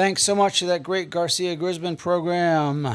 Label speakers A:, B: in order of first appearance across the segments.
A: Thanks so much to that great Garcia Grisman program.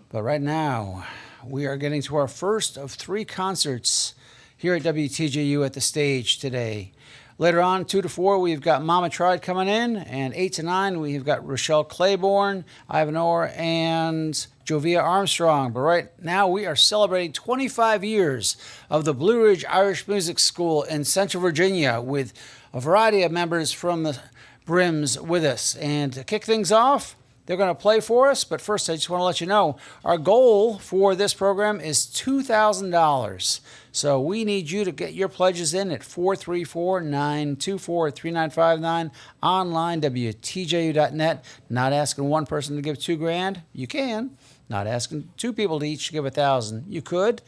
A: But right now, we are getting to our first of 3 concerts here at WTJU at the stage today. Later on, 2 to 4, we've got Mama Tried coming in, and 8 to 9, we've got Rochelle Claiborne, Ivan Orr, and Jovia Armstrong. But right now, we are celebrating 25 years of the Blue Ridge Irish Music School in Central Virginia with a variety of members from the BRIMS with us. And to kick things off, they're going to play for us, but first I just want to let you know our goal for this program is $2,000. So we need you to get your pledges in at 434-924-3959, online, WTJU.net. Not asking one person to give $2,000. You can. Not asking 2 people to each give $1,000. You could.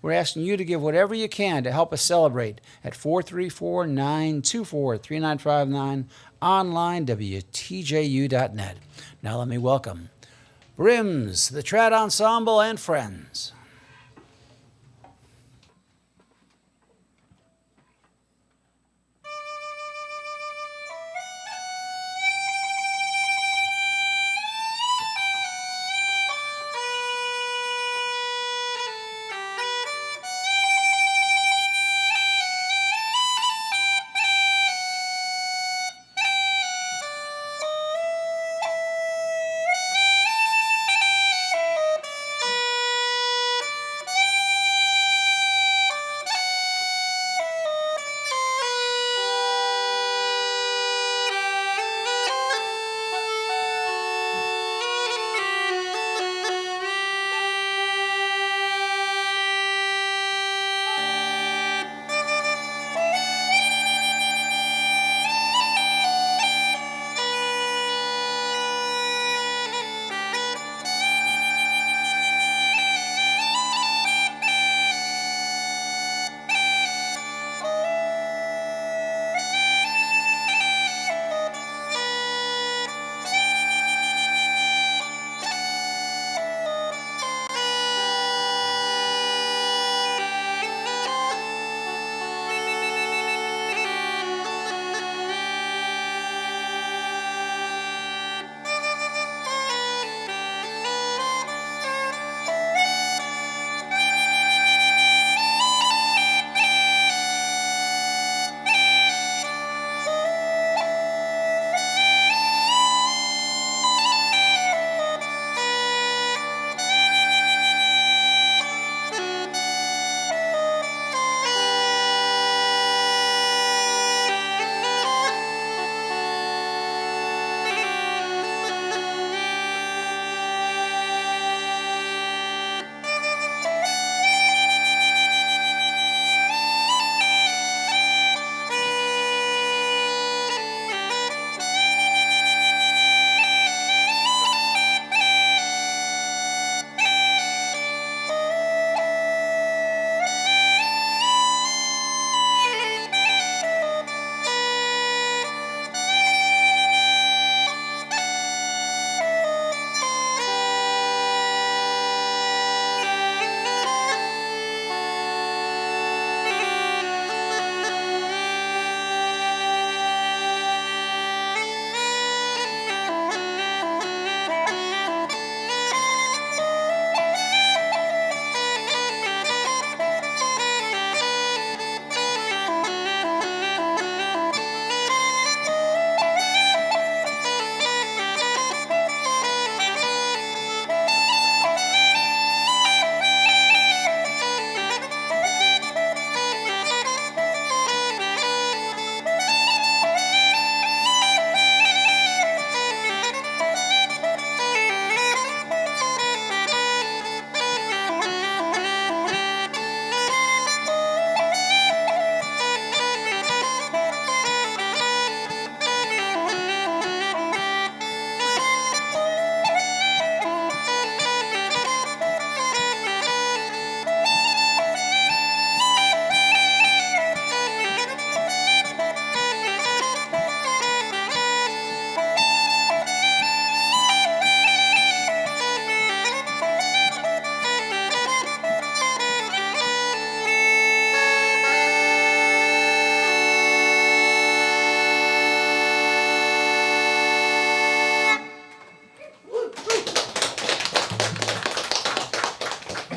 A: We're asking you to give whatever you can to help us celebrate at 434-924-3959, online, WTJU.net. Now let me welcome BRIMS, the Trad Ensemble, and friends.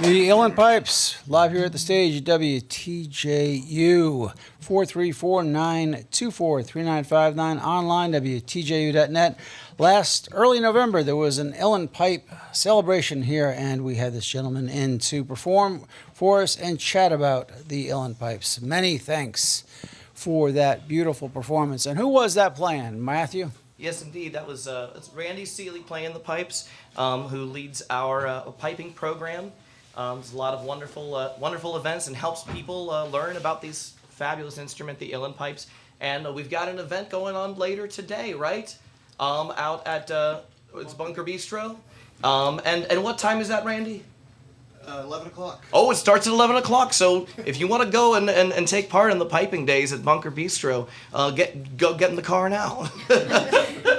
A: The Ellen Pipes, live here at the stage at WTJU, 434-924-3959, online, WTJU.net. Last early November, there was an Ellen Pipe celebration here, and we had this gentleman in to perform for us and chat about the Ellen Pipes. Many thanks for that beautiful performance. And who was that playing, Matthew?
B: Yes, indeed. That was it's Randy Seeley playing the pipes, who leads our piping program. There's a lot of wonderful events and helps people learn about these fabulous instrument, the Ellen Pipes. And we've got an event going on later today, right? Out at it's Bunker Bistro. And what time is that, Randy?
C: 11 o'clock.
B: Oh, it starts at 11 o'clock. So if you want to go and take part in the piping days at Bunker Bistro, get in the car now.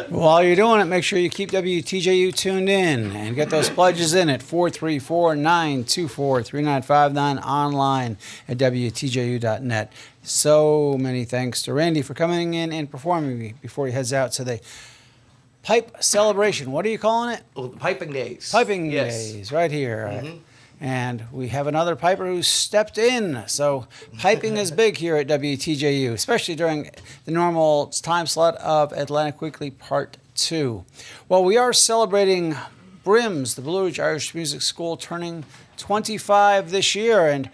A: While you're doing it, make sure you keep WTJU tuned in and get those pledges in at 434-924-3959, online at WTJU.net. So many thanks to Randy for coming in and performing before he heads out to the pipe celebration. What are you calling it?
B: Oh, the piping days.
A: Piping days, right here.
B: Mm-hmm.
A: And we have another piper who stepped in. So piping is big here at WTJU, especially during the normal time slot of Atlantic Weekly Part 2. Well, we are celebrating BRIMS, the Blue Ridge Irish Music School, turning 25 this year. And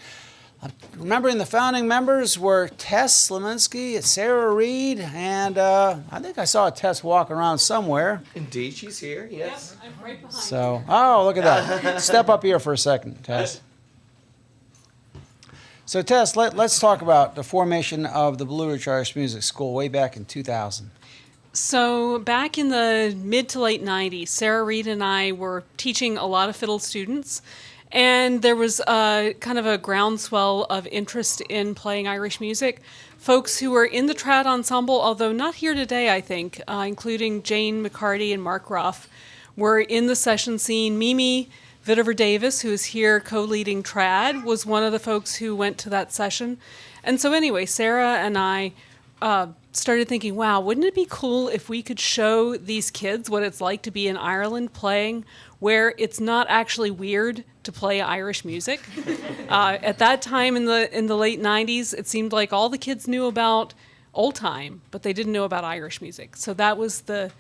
A: remembering the founding members were Tess Sleminski, Sarah Reed, and I think I saw Tess walk around somewhere.
B: Indeed, she's here, yes.
D: Yep, I'm right behind
A: So, oh, look at that. Step up here for a second, Tess. So, Tess, let's talk about the formation of the Blue Ridge Irish Music School way back in 2000.
D: So back in the mid to late 90s, Sarah Reed and I were teaching a lot of fiddle students. And there was kind of a groundswell of interest in playing Irish music. Folks who were in the trad ensemble, although not here today, I think, including Jane McCarty and Mark Ruff, were in the session scene. Mimi Vitiver Davis, who is here co-leading trad, was one of the folks who went to that session. And so anyway, Sarah and I started thinking, wow, wouldn't it be cool if we could show these kids what it's like to be in Ireland playing where it's not actually weird to play Irish music. At that time in the late 90s, it seemed like all the kids knew about old time, but they didn't know about Irish music. So that was the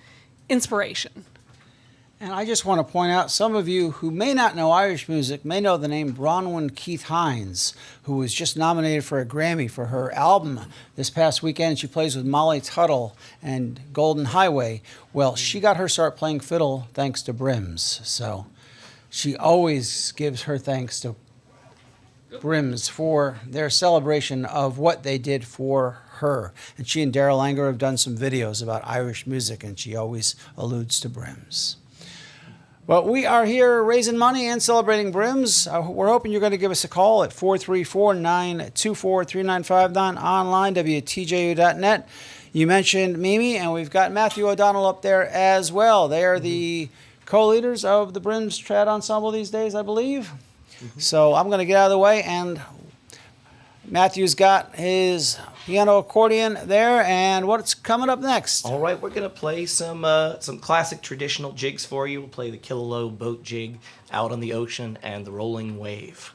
D: inspiration.
A: And I just want to point out, some of you who may not know Irish music may know the name Bronwyn Keith Hines, who was just nominated for a Grammy for her album this past weekend. She plays with Molly Tuttle and Golden Highway. Well, she got her start playing fiddle thanks to BRIMS. So she always gives her thanks to BRIMS for their celebration of what they did for her. And she and Daryl Langer have done some videos about Irish music, and she always alludes to BRIMS. But we are here raising money and celebrating BRIMS. We're hoping you're going to give us a call at 434-924-3959, online, WTJU.net. You mentioned Mimi, and we've got Matthew O'Donnell up there as well. They are the co-leaders of the BRIMS Trad Ensemble these days, I believe. So I'm going to get out of the way, and Matthew's got his piano accordion there, and what's coming up next?
B: All right, we're going to play some classic traditional jigs for you. We'll play the Killaloe boat jig, Out on the Ocean, and the Rolling Wave.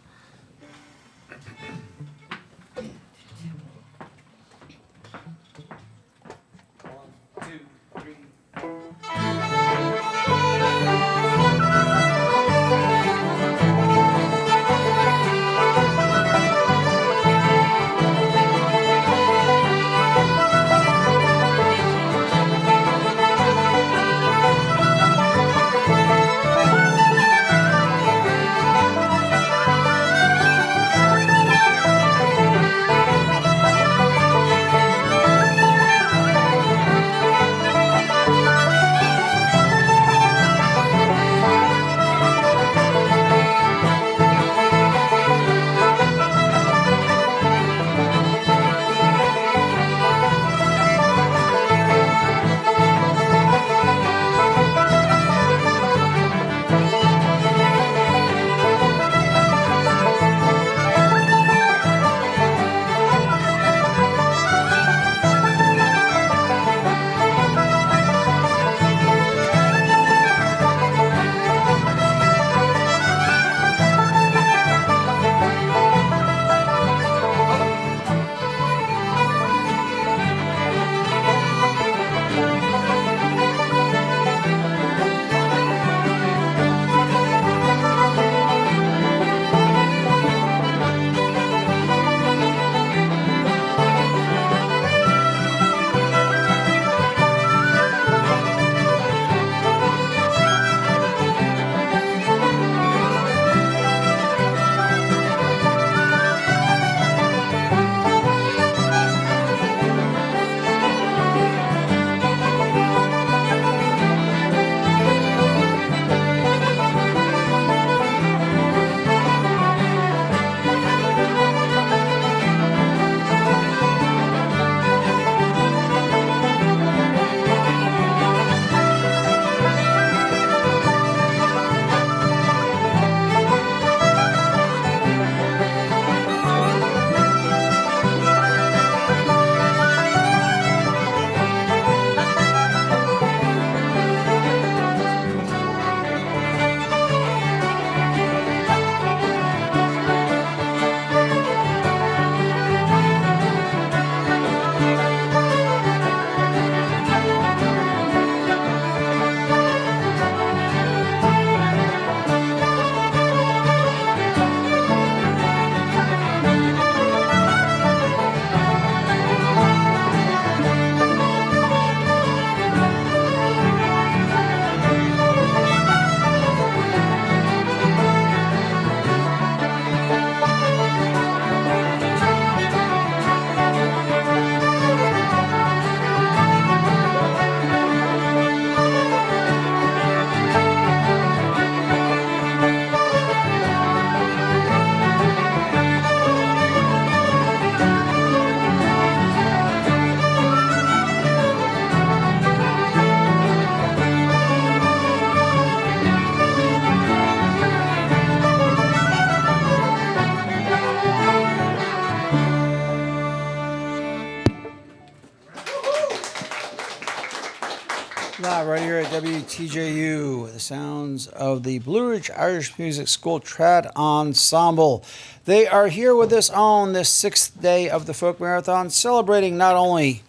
A: Live right here at WTJU, the sounds of the Blue Ridge Irish Music School Trad Ensemble. They are here with us on this 6th day of the Folk Marathon, celebrating not only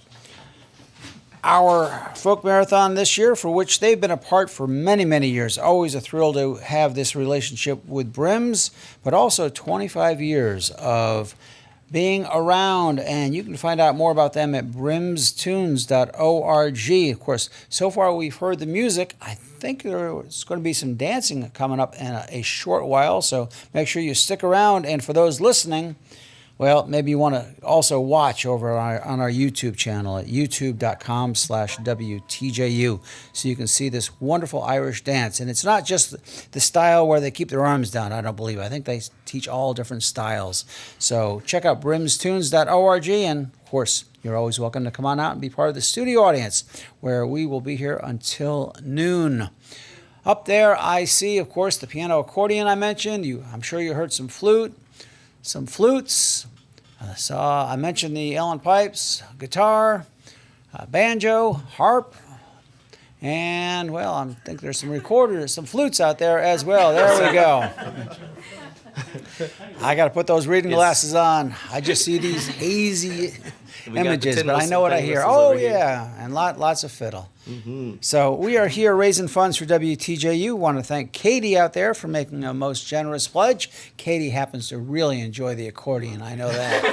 A: our Folk Marathon this year, for which they've been a part for many, many years. Always a thrill to have this relationship with BRIMS, but also 25 years of being around, and you can find out more about them at brimstunes.org. Of course, so far we've heard the music. I think there's going to be some dancing coming up in a short while, so make sure you stick around. And for those listening, well, maybe you want to also watch over on our YouTube channel at youtube.com/WTJU, so you can see this wonderful Irish dance. And it's not just the style where they keep their arms down, I don't believe. I think they teach all different styles. So check out brimstunes.org, and of course, you're always welcome to come on out and be part of the studio audience, where we will be here until noon. Up there, I see, of course, the piano accordion I mentioned. I'm sure you heard some flutes. I mentioned the Ellen pipes, guitar, banjo, harp, and, well, I think there's some recorders, some flutes out there as well. There we go. I got to put those reading glasses on. I just see these hazy images, but I know what I hear. Oh, yeah, and lots of fiddle. Mm-hmm. So we are here raising funds for WTJU. Want to thank Katie out there for making a most generous pledge. Katie happens to really enjoy the accordion, I know that.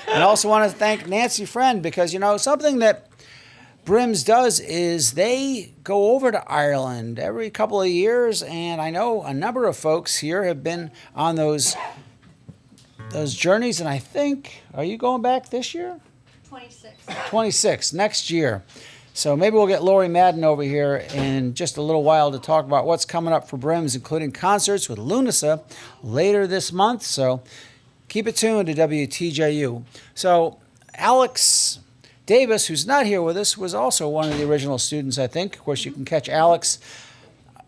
A: And also want to thank Nancy Friend, because, something that BRIMS does is they go over to Ireland every couple of years, and I know a number of folks here have been on those journeys, and I think, are you going back this year? 26, next year. So maybe we'll get Lori Madden over here in just a little while to talk about what's coming up for BRIMS, including concerts with Lunasa later this month. So keep it tuned to WTJU. So Alex Davis, who's not here with us, was also one of the original students, I think. Of course, you can catch Alex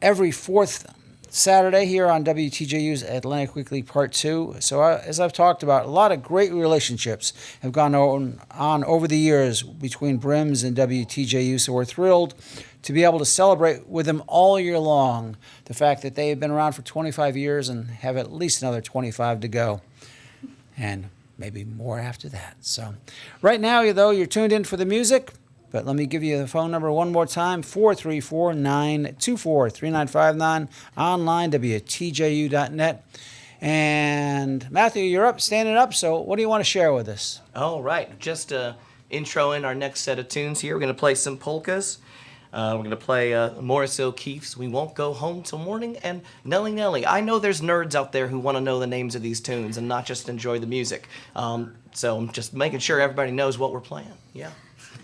A: every fourth Saturday here on WTJU's Atlantic Weekly Part 2. So as I've talked about, a lot of great relationships have gone on over the years between BRIMS and WTJU. So we're thrilled to be able to celebrate with them all year long the fact that they have been around for 25 years and have at least another 25 to go. And maybe more after that. So right now, though, you're tuned in for the music. But let me give you the phone number one more time, 434-924-3959, online, WTJU.net. And Matthew, you're standing up, so what do you want to share with us?
B: All right, just intro in our next set of tunes here. We're going to play some polkas. We're going to play Morris O'Keefe's We Won't Go Home Till Morning, and Nelly Nelly. I know there's nerds out there who want to know the names of these tunes and not just enjoy the music. So I'm just making sure everybody knows what we're playing. Yeah.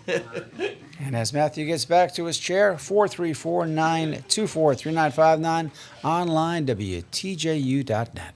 A: And as Matthew gets back to his chair, 434-924-3959, online, WTJU.net.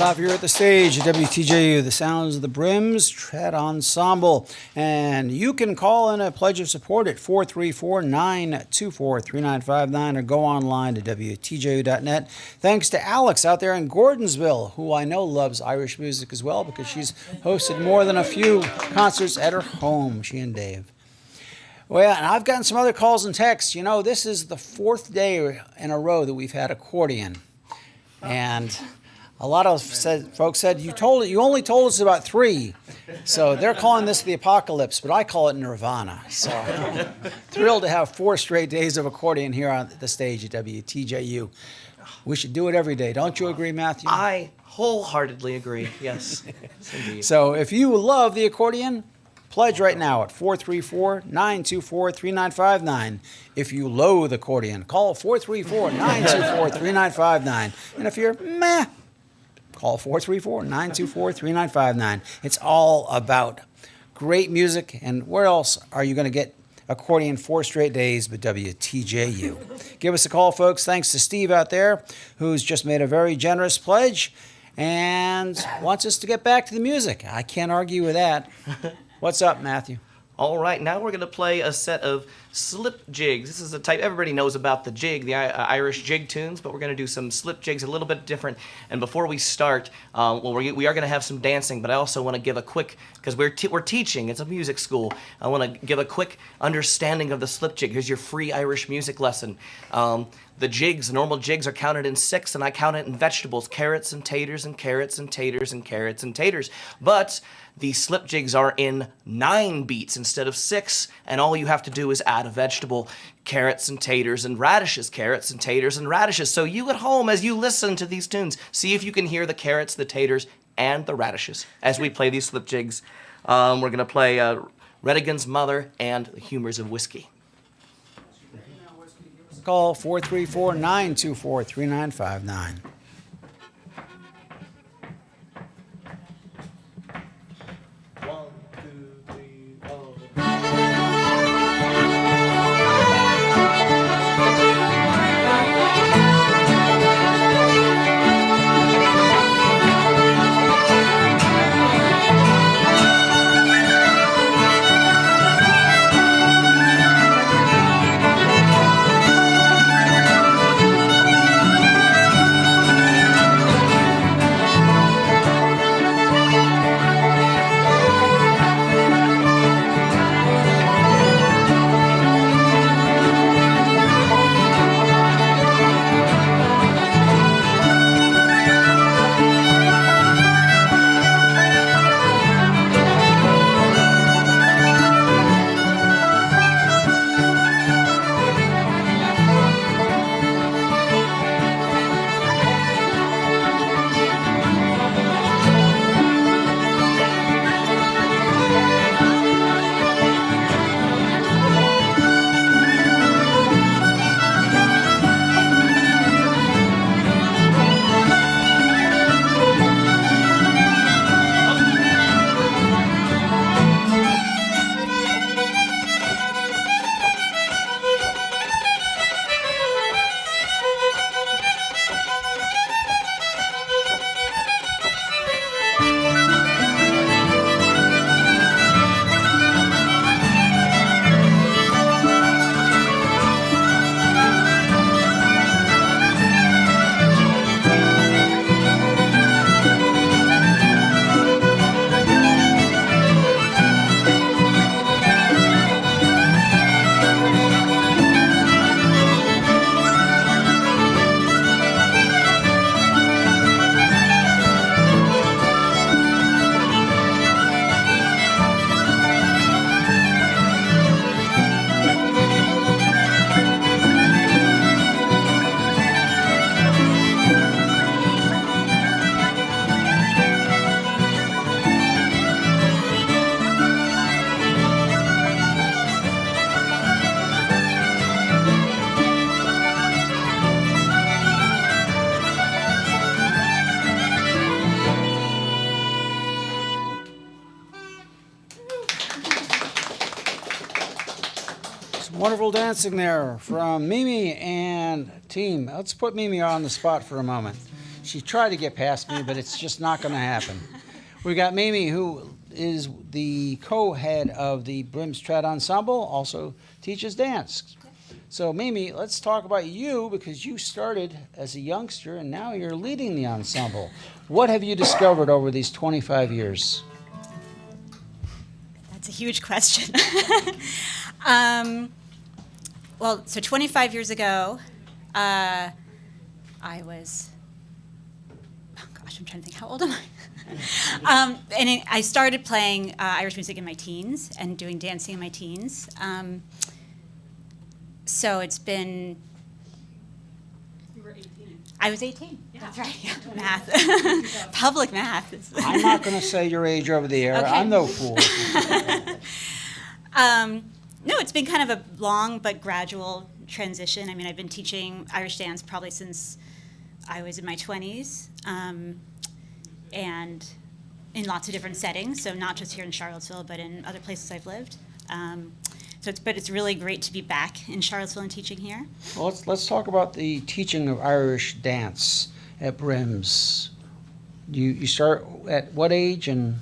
A: live here at the stage at WTJU, the sounds of the BRIMS Tread Ensemble. And you can call in a pledge of support at 434-924-3959 or go online to WTJU.net. Thanks to Alex out there in Gordonsville, who I know loves Irish music as well because she's hosted more than a few concerts at her home, she and Dave. Well, and I've gotten some other calls and texts. You know, this is the fourth day in a row that we've had accordion. And a lot of folks said, you only told us about 3. So they're calling this the apocalypse, but I call it nirvana. So thrilled to have 4 straight days of accordion here on the stage at WTJU. We should do it every day. Don't you agree, Matthew?
B: I wholeheartedly agree. Yes. Indeed.
A: So if you love the accordion, pledge right now at 434-924-3959. If you loathe accordion, call 434-924-3959. And if you're meh, call 434-924-3959. It's all about great music. And where else are you going to get accordion 4 straight days but WTJU? Give us a call, folks. Thanks to Steve out there, who's just made a very generous pledge and wants us to get back to the music. I can't argue with that. What's up, Matthew?
B: All right, now we're going to play a set of slip jigs. This is a type, everybody knows about the jig, the Irish jig tunes, but we're going to do some slip jigs a little bit different. And before we start, we are going to have some dancing, but I also want to give a quick, because we're teaching, it's a music school, I want to give a quick understanding of the slip jig. Here's your free Irish music lesson. The jigs, normal jigs, are counted in 6, and I count it in vegetables, carrots and taters and carrots and taters and carrots and taters. But the slip jigs are in 9 beats instead of 6, and all you have to do is add a vegetable, carrots and taters and radishes, carrots and taters and radishes. So you at home, as you listen to these tunes, see if you can hear the carrots, the taters, and the radishes as we play these slip jigs. We're going to play Redigan's Mother and The Humors of Whiskey.
A: Call 434-924-3959. Wonderful dancing there from Mimi and team. Let's put Mimi on the spot for a moment. She tried to get past me, but it's just not going to happen. We got Mimi, who is the co-head of the BRIMS Trad Ensemble, also teaches dance. So Mimi, let's talk about you, because you started as a youngster and now you're leading the ensemble. What have you discovered over these 25 years?
E: That's a huge question. Well, so 25 years ago, I was, oh gosh, I'm trying to think, how old am I? I started playing Irish music in my teens and doing dancing in my teens. So it's been...
D: You were 18.
E: I was 18. Yeah. That's right. Yeah. Math. Public math.
A: I'm not going to say your age over the air.
E: Okay.
A: I'm no fool.
E: No, it's been kind of a long but gradual transition. I mean, I've been teaching Irish dance probably since I was in my 20s, and in lots of different settings, so not just here in Charlottesville, but in other places I've lived. But it's really great to be back in Charlottesville and teaching here.
A: Well, let's talk about the teaching of Irish dance at BRIMS. You start at what age? And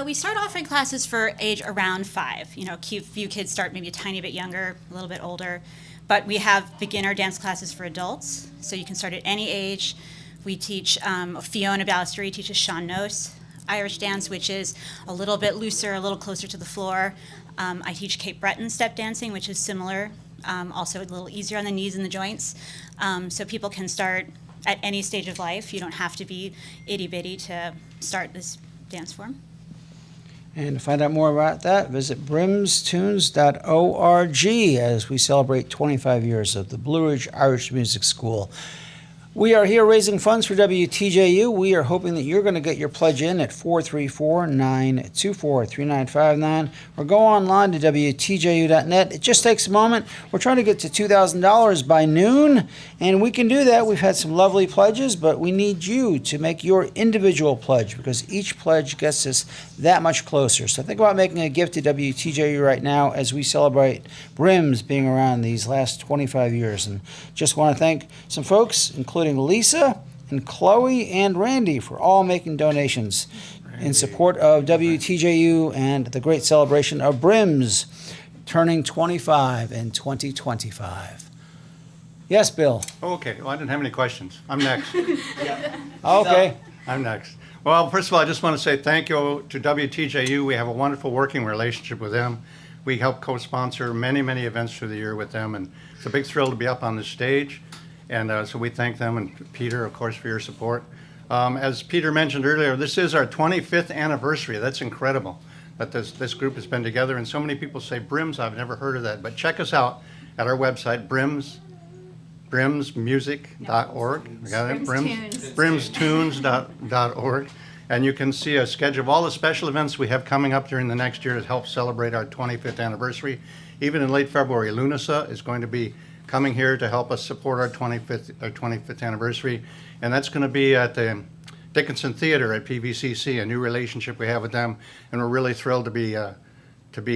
E: We start offering classes for age around 5. You know, a few kids start maybe a tiny bit younger, a little bit older. But we have beginner dance classes for adults, so you can start at any age. We teach, Fiona Ballesteri teaches Sean Nose Irish dance, which is a little bit looser, a little closer to the floor. I teach Cape Breton step dancing, which is similar, also a little easier on the knees and the joints. So people can start at any stage of life. You don't have to be itty-bitty to start this dance form.
A: And to find out more about that, visit brimstunes.org as we celebrate 25 years of the Blue Ridge Irish Music School. We are here raising funds for WTJU. We are hoping that you're going to get your pledge in at 434-924-3959 or go online to WTJU.net. It just takes a moment. We're trying to get to $2,000 by noon, and we can do that. We've had some lovely pledges, but we need you to make your individual pledge because each pledge gets us that much closer. So think about making a gift to WTJU right now as we celebrate BRIMS being around these last 25 years. And just want to thank some folks, including Lisa and Chloe and Randy for all making donations in support of WTJU and the great celebration of BRIMS turning 25 in 2025. Yes, Bill.
F: Okay, well, I didn't have any questions. I'm next.
A: Okay.
F: I'm next. Well, first of all, I just want to say thank you to WTJU. We have a wonderful working relationship with them. We help co-sponsor many, many events through the year with them, and it's a big thrill to be up on the stage. And so we thank them, and Peter, of course, for your support. As Peter mentioned earlier, this is our 25th anniversary. That's incredible that this group has been together. And so many people say BRIMS. I've never heard of that. But check us out at our website, brimsmusic.org. We got it? brimstunes.org. And you can see a schedule of all the special events we have coming up during the next year to help celebrate our 25th anniversary. Even in late February, Lunasa is going to be coming here to help us support our 25th anniversary, and that's going to be at the Dickinson Theater at PVCC, a new relationship we have with them, and we're really thrilled to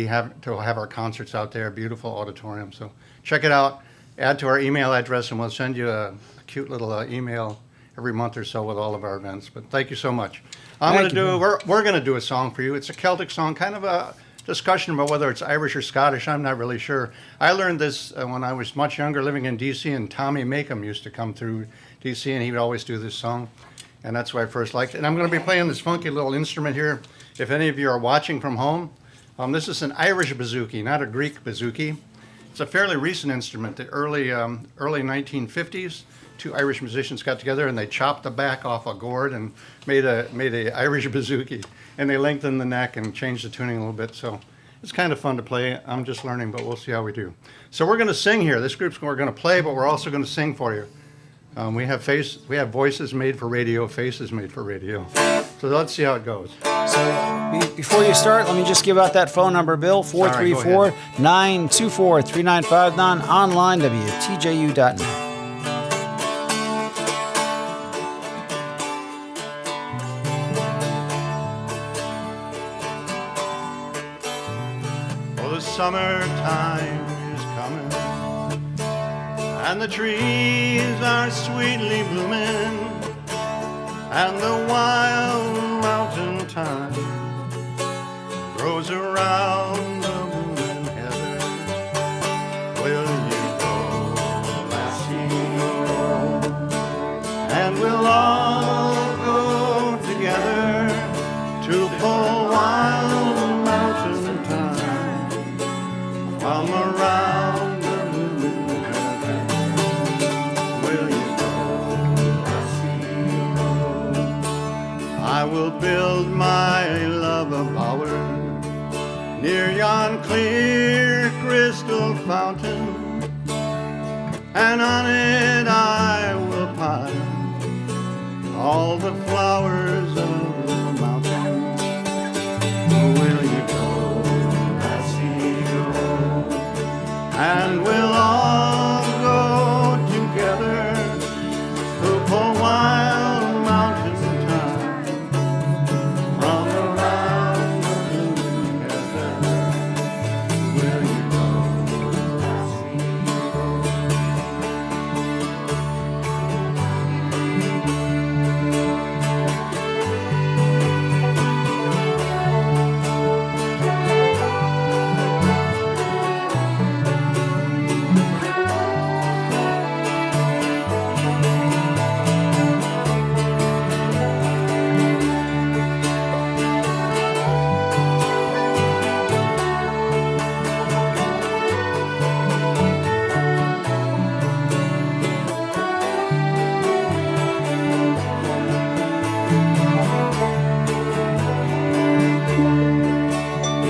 F: have our concerts out there, beautiful auditorium. So check it out, add to our email address, and we'll send you a cute little email every month or so with all of our events. But thank you so much. We're going to do a song for you. It's a Celtic song, kind of a discussion about whether it's Irish or Scottish. I'm not really sure. I learned this when I was much younger, living in D.C., and Tommy Makem used to come through D.C., and he would always do this song, and that's why I first liked it. And I'm going to be playing this funky little instrument here. If any of you are watching from home, this is an Irish bouzouki, not a Greek bouzouki. It's a fairly recent instrument. The early 1950s, two Irish musicians got together and they chopped the back off a gourd and made a Irish bouzouki. And they lengthened the neck and changed the tuning a little bit. So it's kind of fun to play. I'm just learning, but we'll see how we do. So we're going to sing here. This group's we're going to play, but we're also going to sing for you. We have voices made for radio, faces made for radio. So let's see how it goes.
A: So before you start, let me just give out that phone number, Bill, 434-924-3959, online, WTJU.net.
F: Summertime is coming, and the trees are sweetly blooming. and the wild mountain thyme grows around the moon and heather. Will you go, lassie, go? And we'll all go together to pull wild mountain thyme from around the moon and heather. Will you go, lassie, go? I will build my love a bower near yon clear crystal fountain, and on it I will pile all the flowers of the mountain. Will you go, lassie, go? And we'll all go together to pull wild mountain thyme from around the moon heather. Will you go, lassie, go?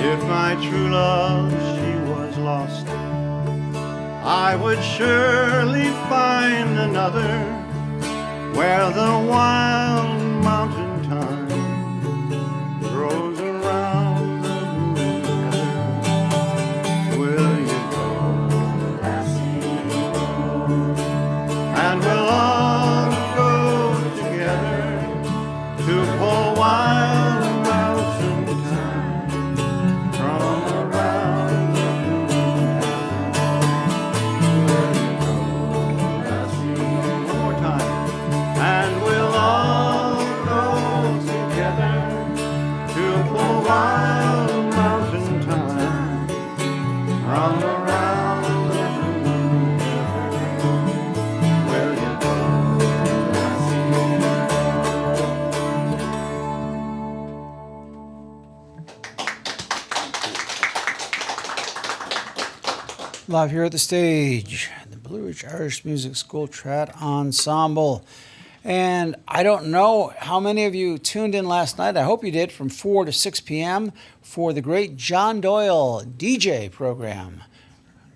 F: If my true love, she was lost, I would surely find another where the wild mountain thyme grows around the moon heather. Will you go, lassie, go? And we'll all go together to pull wild mountain thyme from around the moon heather. Will you go, lassie? One more time. And we'll all go together to pull wild mountain thyme from around the moon heather. Will you go, lassie?
A: Live here at the stage, the Blue Ridge Irish Music School Trad Ensemble. And I don't know how many of you tuned in last night. I hope you did, from 4 to 6 p.m. for the great John Doyle DJ program.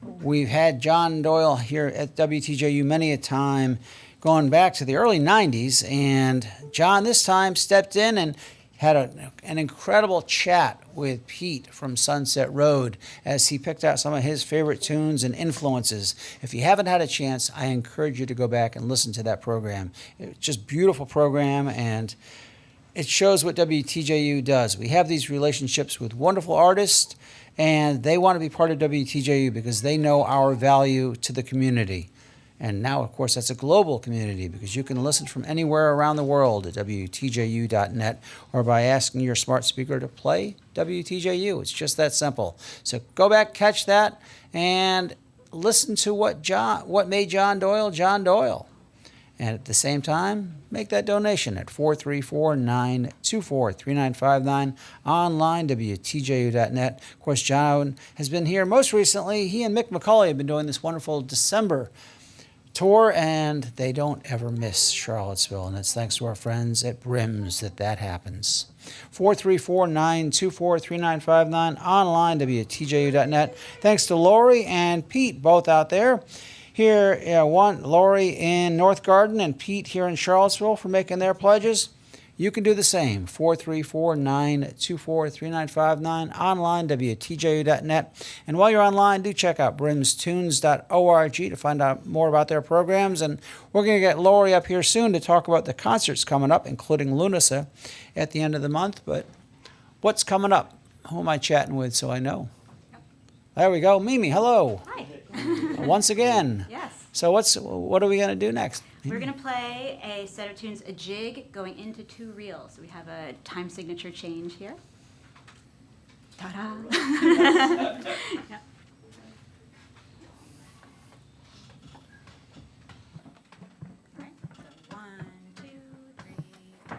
A: We've had John Doyle here at WTJU many a time, going back to the early 90s. And John this time stepped in and had an incredible chat with Pete from Sunset Road as he picked out some of his favorite tunes and influences. If you haven't had a chance, I encourage you to go back and listen to that program. It's just beautiful program, and it shows what WTJU does. We have these relationships with wonderful artists, and they want to be part of WTJU because they know our value to the community. And now, of course, that's a global community because you can listen from anywhere around the world at WTJU.net or by asking your smart speaker to play WTJU. It's just that simple. So go back, catch that, and listen to what made John Doyle John Doyle. And at the same time, make that donation at 434-924-3959, online, WTJU.net. Of course, John has been here most recently. He and Mick McCauley have been doing this wonderful December tour, and they don't ever miss Charlottesville, and it's thanks to our friends at BRIMS that happens. 434-924-3959, online, WTJU.net. Thanks to Lori and Pete, both out there. Here, Lori in North Garden and Pete here in Charlottesville for making their pledges. You can do the same, 434-924-3959, online, WTJU.net. And while you're online, do check out brimstunes.org to find out more about their programs. And we're going to get Lori up here soon to talk about the concerts coming up, including Lunasa at the end of the month. But what's coming up? Who am I chatting with so I know? There we go. Mimi, hello.
G: Hi.
A: Once again.
G: Yes.
A: So what are we going to do next?
E: We're going to play a set of tunes, a jig going into 2 reels. So we have a time signature change here. Ta-da! Yeah. All right, so 1, 2, 3, 4.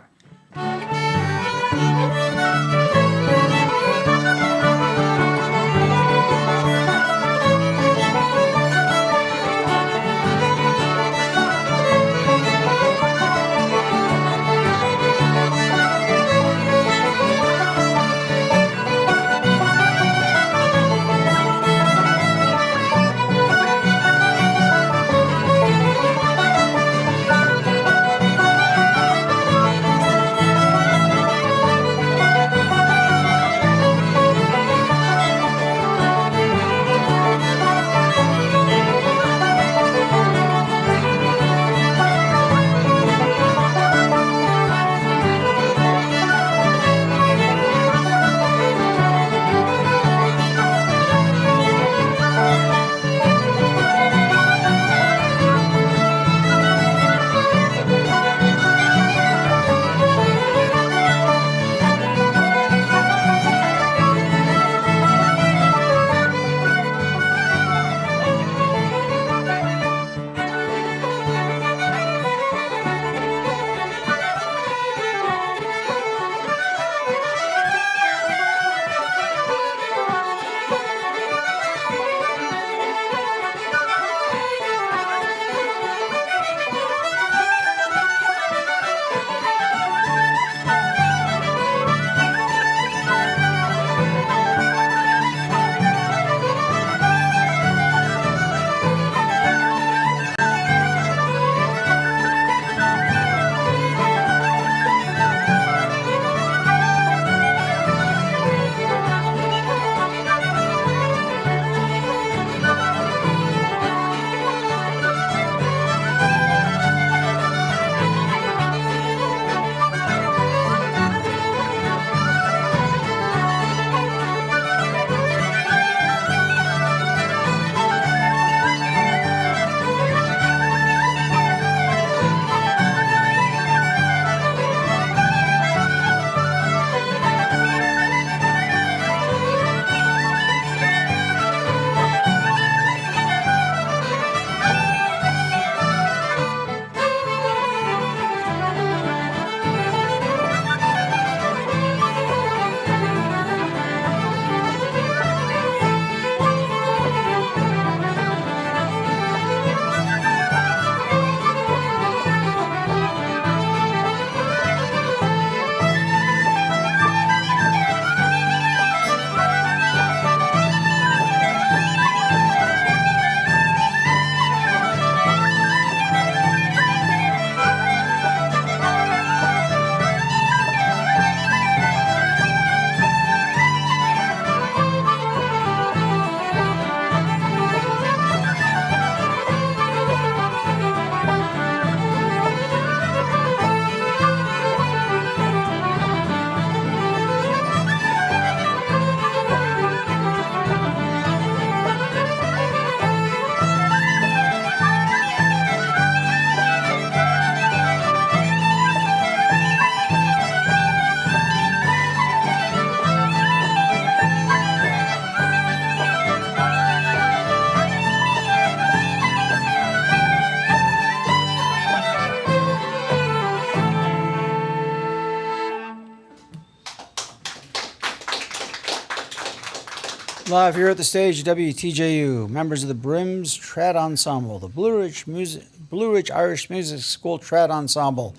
A: Live here at the stage, WTJU, members of the BRIMS Trad Ensemble, the Blue Ridge Irish Music School Trad Ensemble,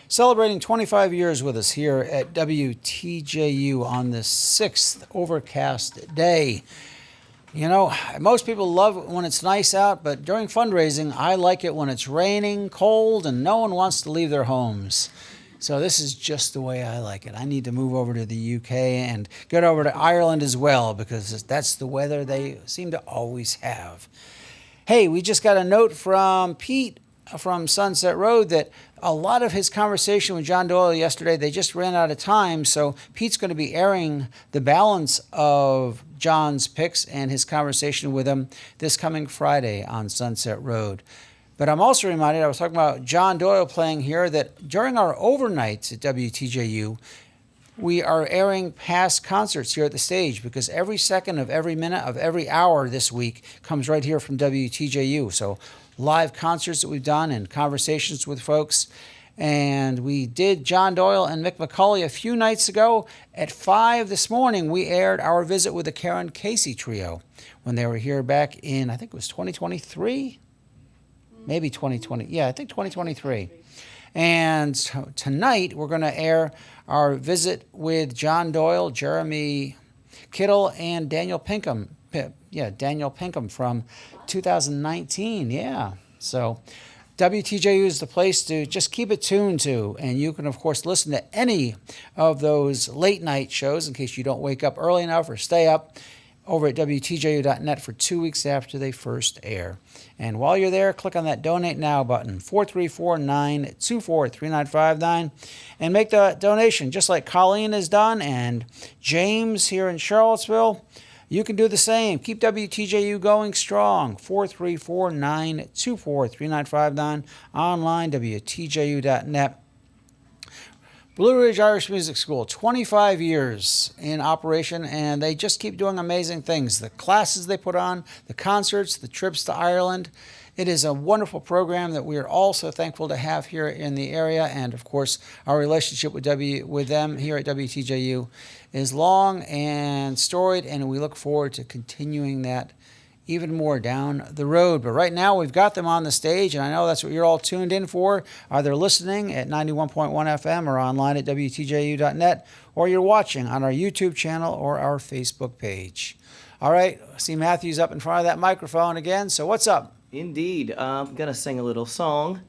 A: celebrating 25 years with us here at WTJU on this 6th overcast day. You know, most people love it when it's nice out, but during fundraising, I like it when it's raining, cold, and no one wants to leave their homes. So this is just the way I like it. I need to move over to the UK and get over to Ireland as well, because that's the weather they seem to always have. Hey, we just got a note from Pete from Sunset Road that a lot of his conversation with John Doyle yesterday, they just ran out of time, so Pete's going to be airing the balance of John's picks and his conversation with him this coming Friday on Sunset Road. But I'm also reminded, I was talking about John Doyle playing here, that during our overnights at WTJU, we are airing past concerts here at the stage, because every second of every minute of every hour this week comes right here from WTJU. So live concerts that we've done and conversations with folks. And we did John Doyle and Mick McCauley a few nights ago. At 5 this morning, we aired our visit with the Karen Casey Trio when they were here back in, I think it was 2023? Maybe 2020. Yeah, I think 2023. And tonight, we're going to air our visit with John Doyle, Jeremy Kittle, and Daniel Pinkham. Yeah, Daniel Pinkham from 2019. Yeah. So WTJU is the place to just keep it tuned to. And you can, of course, listen to any of those late night shows in case you don't wake up early enough or stay up over at WTJU.net for 2 weeks after they first air. And while you're there, click on that Donate Now button, 434-924-3959, and make the donation, just like Colleen has done and James here in Charlottesville. You can do the same. Keep WTJU going strong, 434-924-3959, online, WTJU.net. Blue Ridge Irish Music School, 25 years in operation, and they just keep doing amazing things. The classes they put on, the concerts, the trips to Ireland. It is a wonderful program that we are all so thankful to have here in the area. And, of course, our relationship with them here at WTJU is long and storied, and we look forward to continuing that even more down the road. But right now, we've got them on the stage, and I know that's what you're all tuned in for. Either listening at 91.1 FM or online at WTJU.net, or you're watching on our YouTube channel or our Facebook page. All right, I see Matthew's up in front of that microphone again, so what's up?
B: Indeed. I'm going to sing a little song,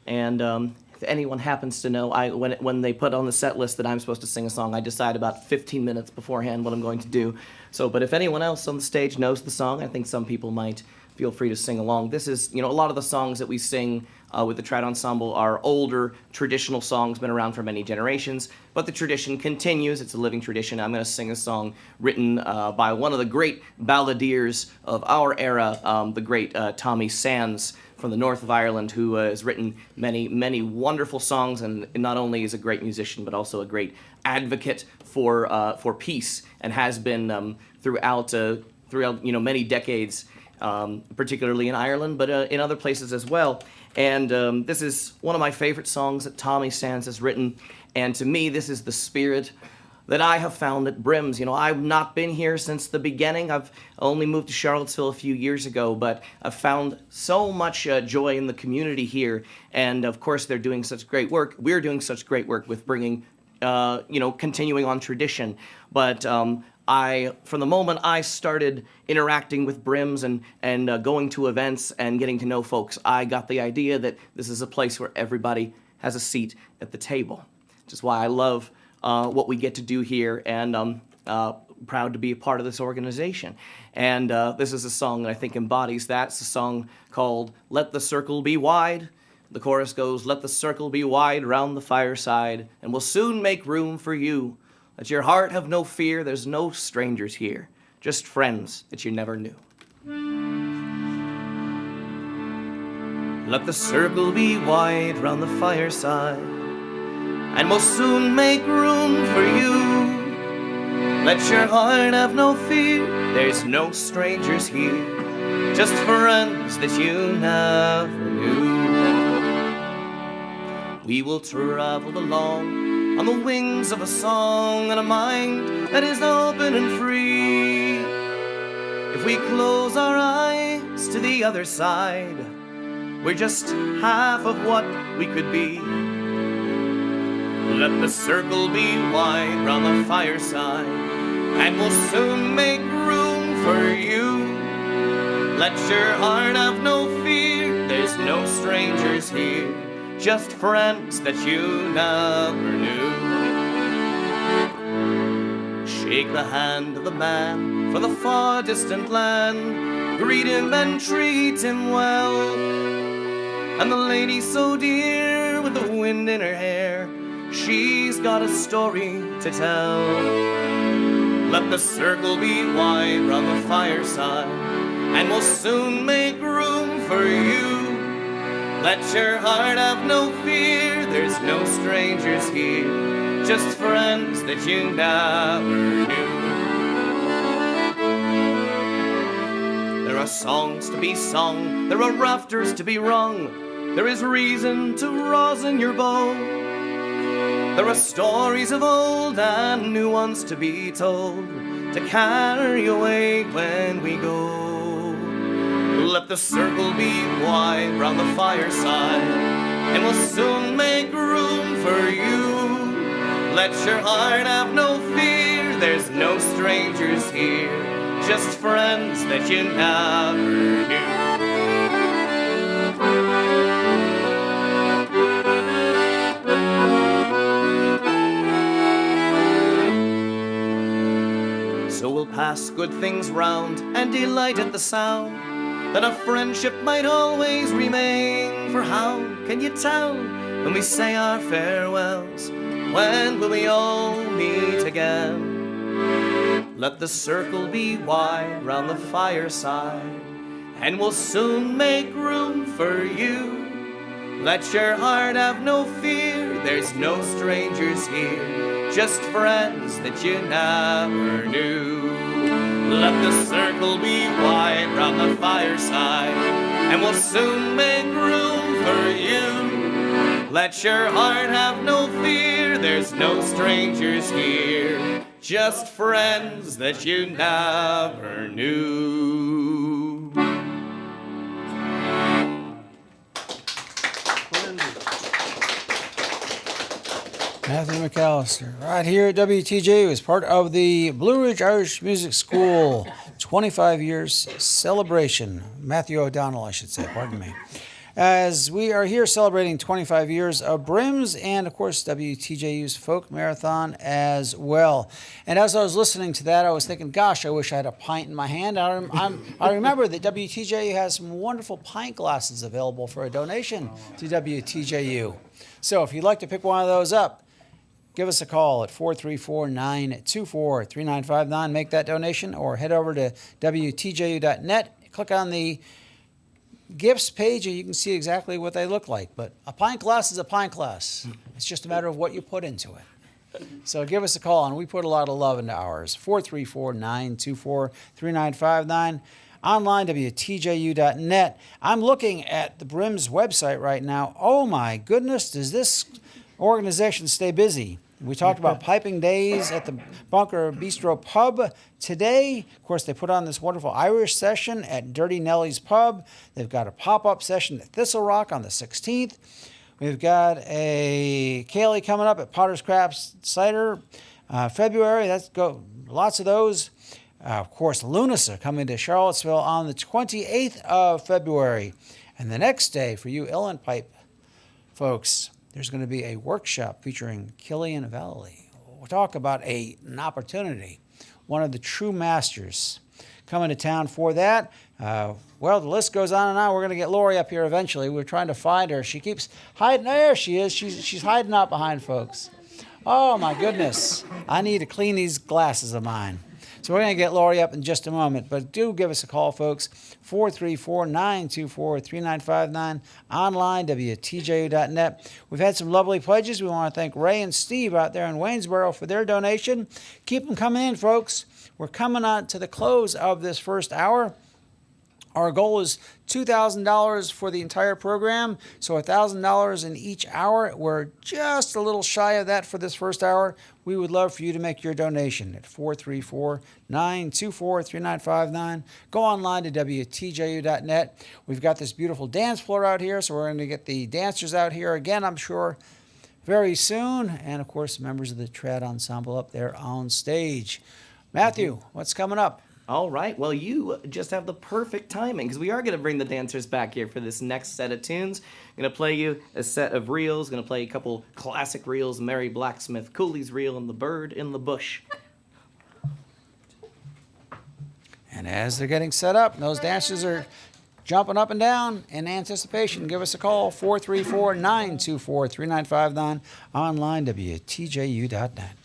B: and if anyone happens to know, when they put on the set list that I'm supposed to sing a song, I decide about 15 minutes beforehand what I'm going to do. So, but if anyone else on the stage knows the song, I think some people might feel free to sing along. This is, a lot of the songs that we sing with the Trout Ensemble are older, traditional songs, been around for many generations, but the tradition continues. It's a living tradition. I'm going to sing a song written by one of the great balladeers of our era, the great Tommy Sands from the north of Ireland, who has written many, many wonderful songs, and not only is a great musician, but also a great advocate for peace, and has been throughout many decades, particularly in Ireland, but in other places as well. And this is one of my favorite songs that Tommy Sands has written, and to me, this is the spirit that I have found at BRIMS. I've not been here since the beginning. I've only moved to Charlottesville a few years ago, but I've found so much joy in the community here. And of course, they're doing such great work. We're doing such great work with bringing, continuing on tradition. But from the moment I started interacting with BRIMS and going to events and getting to know folks, I got the idea that this is a place where everybody has a seat at the table, which is why I love what we get to do here, and I'm proud to be a part of this organization. And this is a song that I think embodies that. It's a song called Let the Circle Be Wide. The chorus goes, let the circle be wide round the fireside, and we'll soon make room for you. Let your heart have no fear, there's no strangers here, just friends that you never knew. Let the circle be wide round the fireside, and we'll soon make room for you. Let your heart have no fear, there's no strangers here, just friends that you never knew. We will travel along on the wings of a song and a mind that is open and free. If we close our eyes to the other side, we're just half of what we could be. Let the circle be wide round the fireside, and we'll soon make room for you. Let your heart have no fear, there's no strangers here, just friends that you never knew. Shake the hand of the man from the far distant land, greet him and treat him well. And the lady so dear with the wind in her hair, she's got a story to tell. Let the circle be wide round the fireside, and we'll soon make room for you. Let your heart have no fear, there's no strangers here, just friends that you never knew. There are songs to be sung, there are rafters to be rung, there is reason to rosin your bow. There are stories of old and new ones to be told, to carry away when we go. Let the circle be wide round the fireside, and we'll soon make room for you. Let your heart have no fear, there's no strangers here, just friends that you never knew. So we'll pass good things round and delight at the sound that a friendship might always remain. For how can you tell when we say our farewells? When will we all meet again? Let the circle be wide round the fireside, and we'll soon make room for you. Let your heart have no fear, there's no strangers here, just friends that you never knew. Let the circle be wide round the fireside, and we'll soon make room for you. Let your heart have no fear, there's no strangers here, just friends that you never knew.
A: Matthew McAllister, right here at WTJU, as part of the Blue Ridge Irish Music School 25 years celebration. Matthew O'Donnell, I should say, pardon me. As we are here celebrating 25 years of BRIMS and, of course, WTJU's Folk Marathon as well. And as I was listening to that, I was thinking, gosh, I wish I had a pint in my hand. I remember that WTJU has some wonderful pint glasses available for a donation to WTJU. So if you'd like to pick one of those up, give us a call at 434-924-3959. Make that donation, or head over to WTJU.net. Click on the gifts page and you can see exactly what they look like. But a pint glass is a pint glass. It's just a matter of what you put into it. So give us a call, and we put a lot of love into ours. 434-924-3959. Online, WTJU.net. I'm looking at the BRIMS website right now. Oh my goodness, does this organization stay busy? We talked about piping days at the Bunker Bistro Pub today. Of course, they put on this wonderful Irish session at Dirty Nellie's Pub. They've got a pop-up session at Thistle Rock on the 16th. We've got a Kaylee coming up at Potter's Crafts Cider February. Lots of those. Of course, Lunasa coming to Charlottesville on the 28th of February. And the next day, for you Illan Pipe folks, there's going to be a workshop featuring Killian Valley. We'll talk about an opportunity. One of the true masters coming to town for that. Well, the list goes on and on. We're going to get Lori up here eventually. We're trying to find her. She keeps hiding. There she is. She's hiding out behind folks. Oh, my goodness. I need to clean these glasses of mine. So we're going to get Lori up in just a moment, but do give us a call, folks. 434-924-3959. Online, WTJU.net. We've had some lovely pledges. We want to thank Ray and Steve out there in Waynesboro for their donation. Keep them coming in, folks. We're coming on to the close of this first hour. Our goal is $2,000 for the entire program, so $1,000 in each hour. We're just a little shy of that for this first hour. We would love for you to make your donation at 434-924-3959. Go online to WTJU.net. We've got this beautiful dance floor out here, so we're going to get the dancers out here again, I'm sure, very soon. And, of course, members of the Trad Ensemble up there on stage. Matthew, what's coming up?
B: All right, well, you just have the perfect timing, because we are going to bring the dancers back here for this next set of tunes. I'm going to play you a set of reels, going to play a couple classic reels, Mary Blacksmith, Cooley's Reel, and The Bird in the Bush.
A: And as they're getting set up, those dancers are jumping up and down in anticipation. Give us a call, 434-924-3959, online, WTJU.net.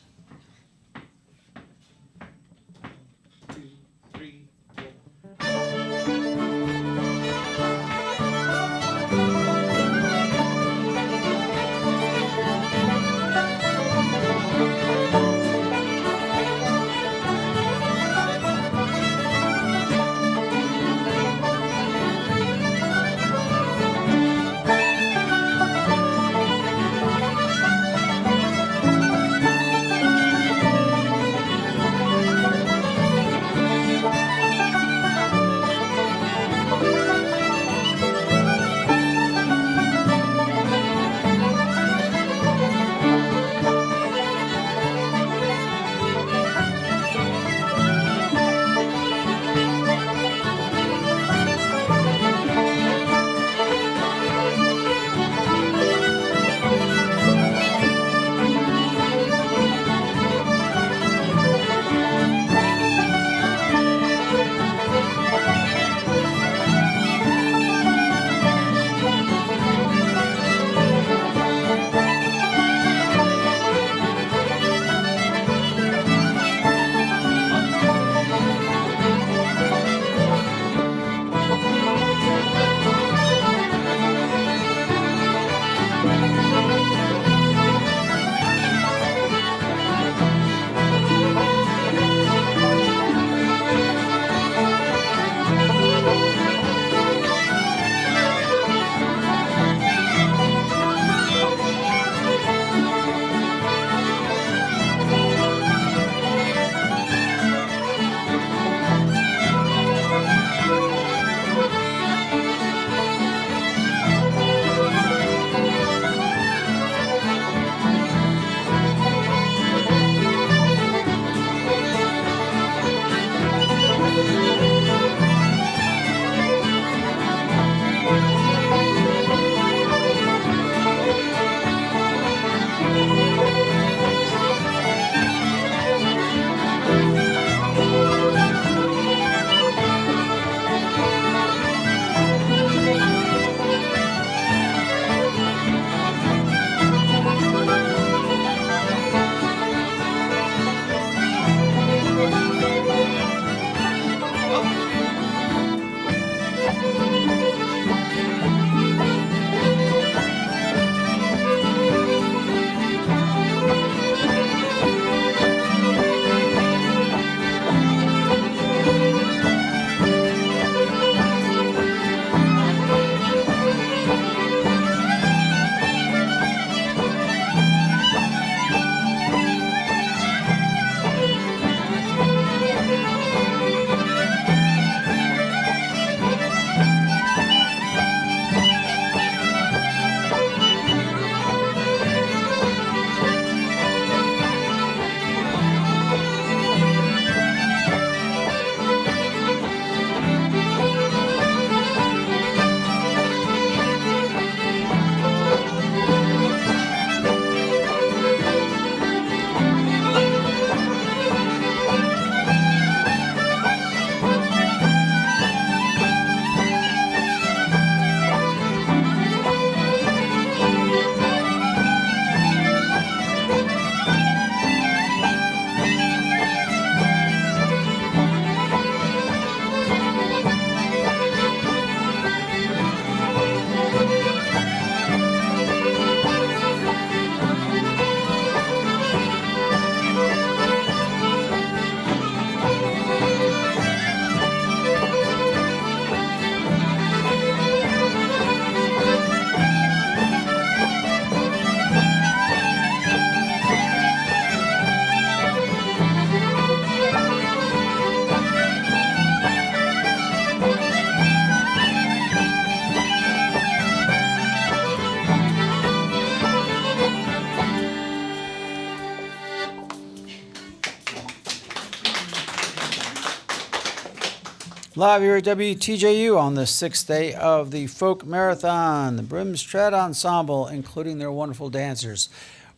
A: Live here at WTJU on the 6th day of the Folk Marathon, the BRIMS Trad Ensemble, including their wonderful dancers.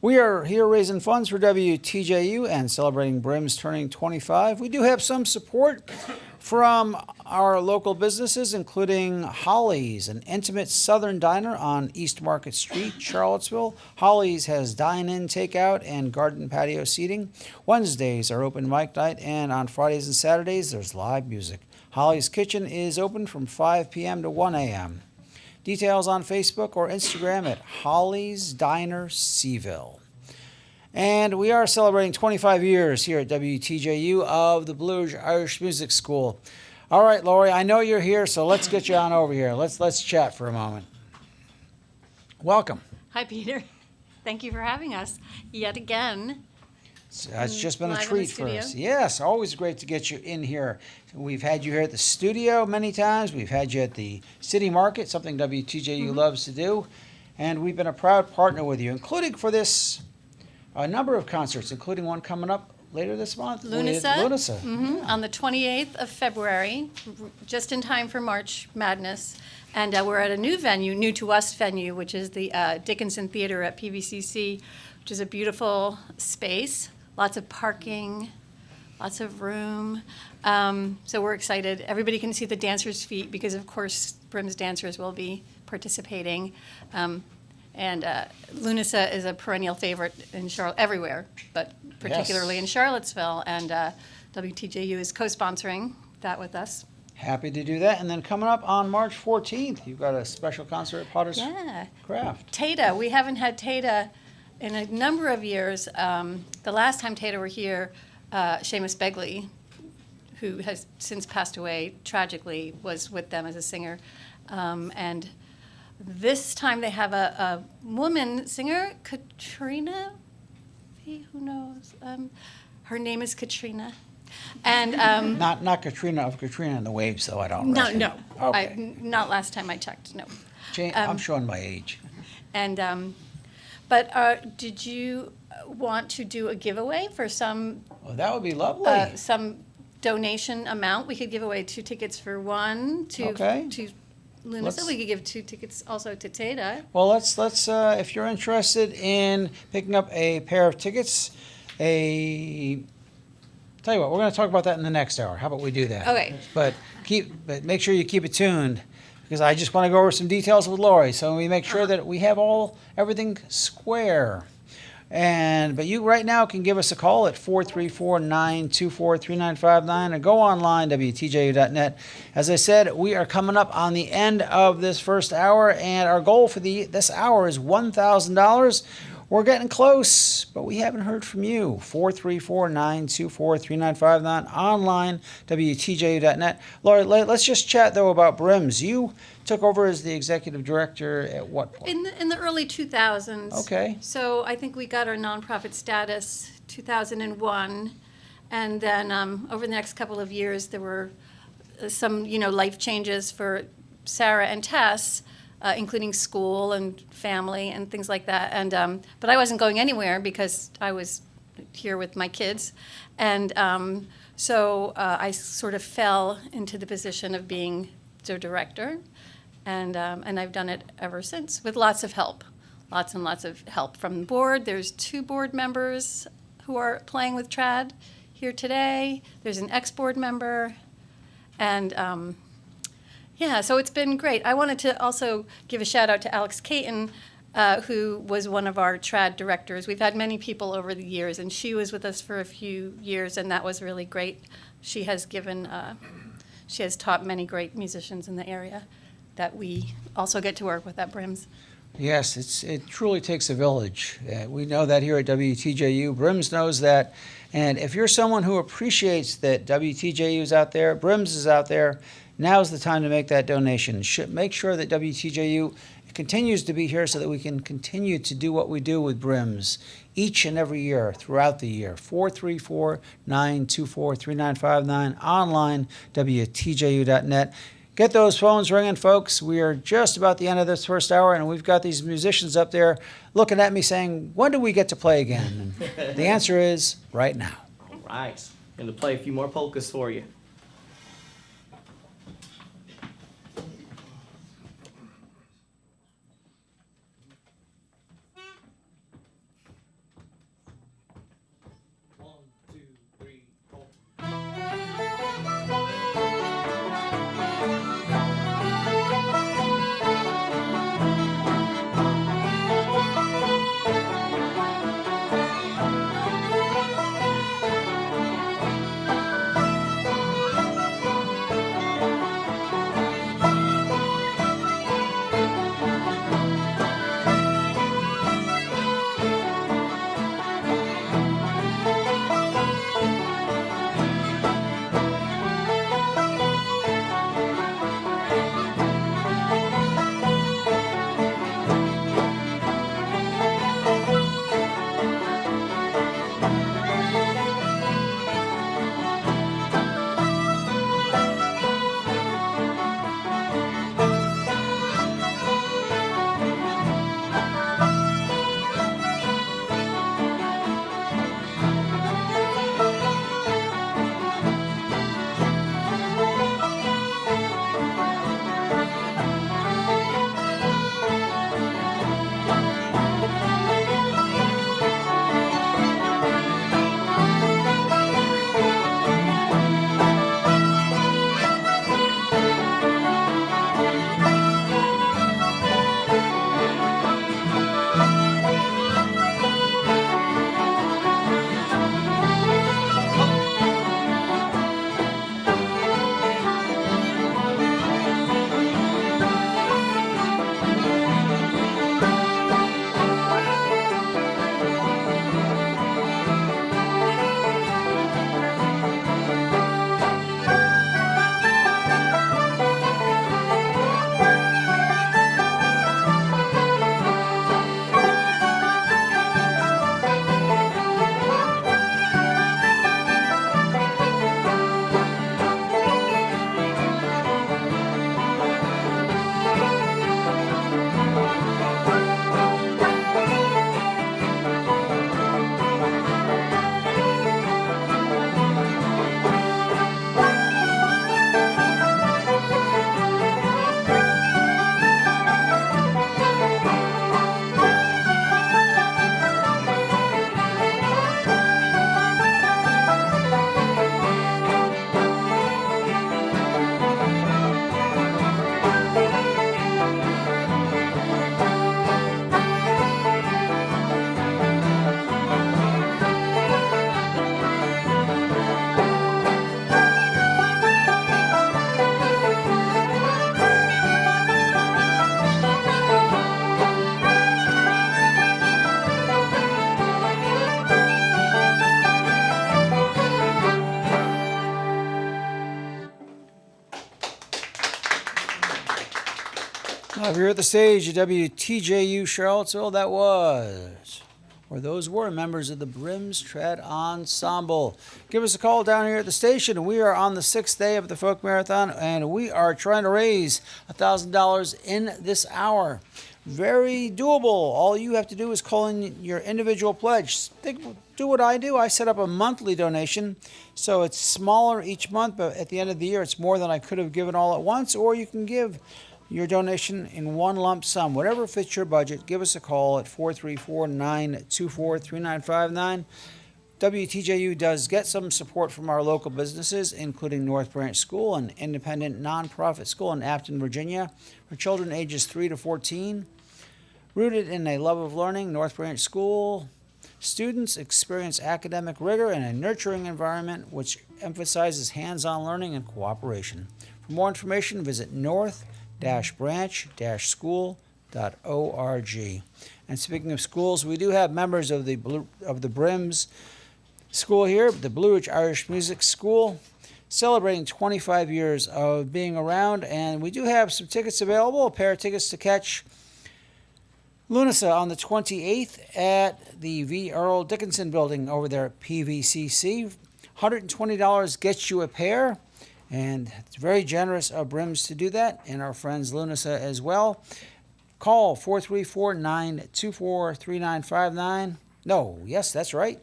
A: We are here raising funds for WTJU and celebrating BRIMS turning 25. We do have some support from our local businesses, including Holly's, an intimate southern diner on East Market Street, Charlottesville. Holly's has dine-in, takeout, and garden patio seating. Wednesdays are open mic night, and on Fridays and Saturdays, there's live music. Holly's Kitchen is open from 5 p.m. to 1 a.m. Details on Facebook or Instagram at Holly's Diner Seaville. And we are celebrating 25 years here at WTJU of the Blue Irish Music School. All right, Lori, I know you're here, so let's get you on over here. Let's chat for a moment. Welcome.
G: Hi, Peter. Thank you for having us yet again.
A: It's just been a
G: Live in the
A: treat for
G: studio?
A: us. Yes, always great to get you in here. We've had you here at the studio many times. We've had you at the City Market, something WTJU loves to do. And we've been a proud partner with you, including for this a number of concerts, including one coming up later this month.
G: Lunasa.
A: Lunasa.
G: On the 28th of February, just in time for March Madness. And we're at a new venue, new to us venue, which is the Dickinson Theater at PVCC, which is a beautiful space, lots of parking, lots of room. So we're excited. Everybody can see the dancers' feet because, of course, BRIMS dancers will be participating. And Lunasa is a perennial favorite in everywhere, but particularly in Charlottesville. And WTJU is co-sponsoring that with us.
A: Happy to do that. And then coming up on March 14th, you've got a special concert at Potter's
G: Yeah.
A: Craft.
G: Tata, we haven't had Tata in a number of years. The last time Tata were here, Seamus Begley, who has since passed away tragically, was with them as a singer. And this time they have a woman singer, Katrina, who knows? Her name is Katrina. And
A: Not Katrina of Katrina and the Waves, though, I don't
G: no,
A: reckon.
G: no,
A: Okay.
G: not last time I checked, no.
A: I'm showing my age.
G: And but did you want to do a giveaway for some
A: Well, that would be lovely.
G: some donation amount? We could give away 2 tickets for one to
A: Okay.
G: Lunasa.
A: Let's-
G: We could give 2 tickets also to Tata.
A: Well, let's if you're interested in picking up a pair of tickets, tell you what, we're going to talk about that in the next hour. How about we do that?
G: Okay.
A: But make sure you keep it tuned because I just want to go over some details with Lori, so we make sure that we have everything square. But you right now can give us a call at 434-924-3959 or go online, WTJU.net. As I said, we are coming up on the end of this first hour, and our goal for this hour is $1,000. We're getting close, but we haven't heard from you. 434-924-3959 online, WTJU.net. Laura, let's just chat, though, about BRIMS. You took over as the executive director at what point?
G: In the early 2000s.
A: Okay.
G: So I think we got our nonprofit status 2001, and then over the next couple of years there were some life changes for Sarah and Tess. Including school and family and things like that. And but I wasn't going anywhere because I was here with my kids. And so I sort of fell into the position of being the director. And I've done it ever since with lots of help, lots and lots of help from the board. There's 2 board members who are playing with Trad here today. There's an ex-board member. And yeah, so it's been great. I wanted to also give a shout out to Alex Caton, who was one of our trad directors. We've had many people over the years, and she was with us for a few years, and that was really great. She has taught many great musicians in the area that we also get to work with at BRIMS.
A: Yes, it truly takes a village. We know that here at WTJU. BRIMS knows that. And if you're someone who appreciates that WTJU is out there, BRIMS is out there, now's the time to make that donation. Make sure that WTJU continues to be here so that we can continue to do what we do with BRIMS each and every year throughout the year. 434-924-3959 online, WTJU.net. Get those phones ringing, folks. We are just about the end of this first hour, and we've got these musicians up there looking at me saying, when do we get to play again? And the answer is right now.
B: All right. Going to play a few more polkas for you.
A: Live here at the stage at WTJU Charlottesville, that was, or those were members of the BRIMS Trad Ensemble. Give us a call down here at the station. We are on the 6th day of the Folk Marathon, and we are trying to raise $1,000 in this hour. Very doable. All you have to do is call in your individual pledge. Do what I do. I set up a monthly donation, so it's smaller each month, but at the end of the year, it's more than I could have given all at once, or you can give your donation in one lump sum. Whatever fits your budget, give us a call at 434-924-3959. WTJU does get some support from our local businesses, including North Branch School, an independent nonprofit school in Afton, Virginia, for children ages 3 to 14. Rooted in a love of learning, North Branch School students experience academic rigor in a nurturing environment which emphasizes hands-on learning and cooperation. For more information, visit north-branch-school.org. And speaking of schools, we do have members of the BRIMS school here, the Blue Ridge Irish Music School, celebrating 25 years of being around, and we do have some tickets available, a pair of tickets to catch Lunasa on the 28th at the V. Earl Dickinson building over there at PVCC. $120 gets you a pair, and it's very generous of BRIMS to do that, and our friends Lunasa as well. Call 434-924-3959. No, yes, that's right.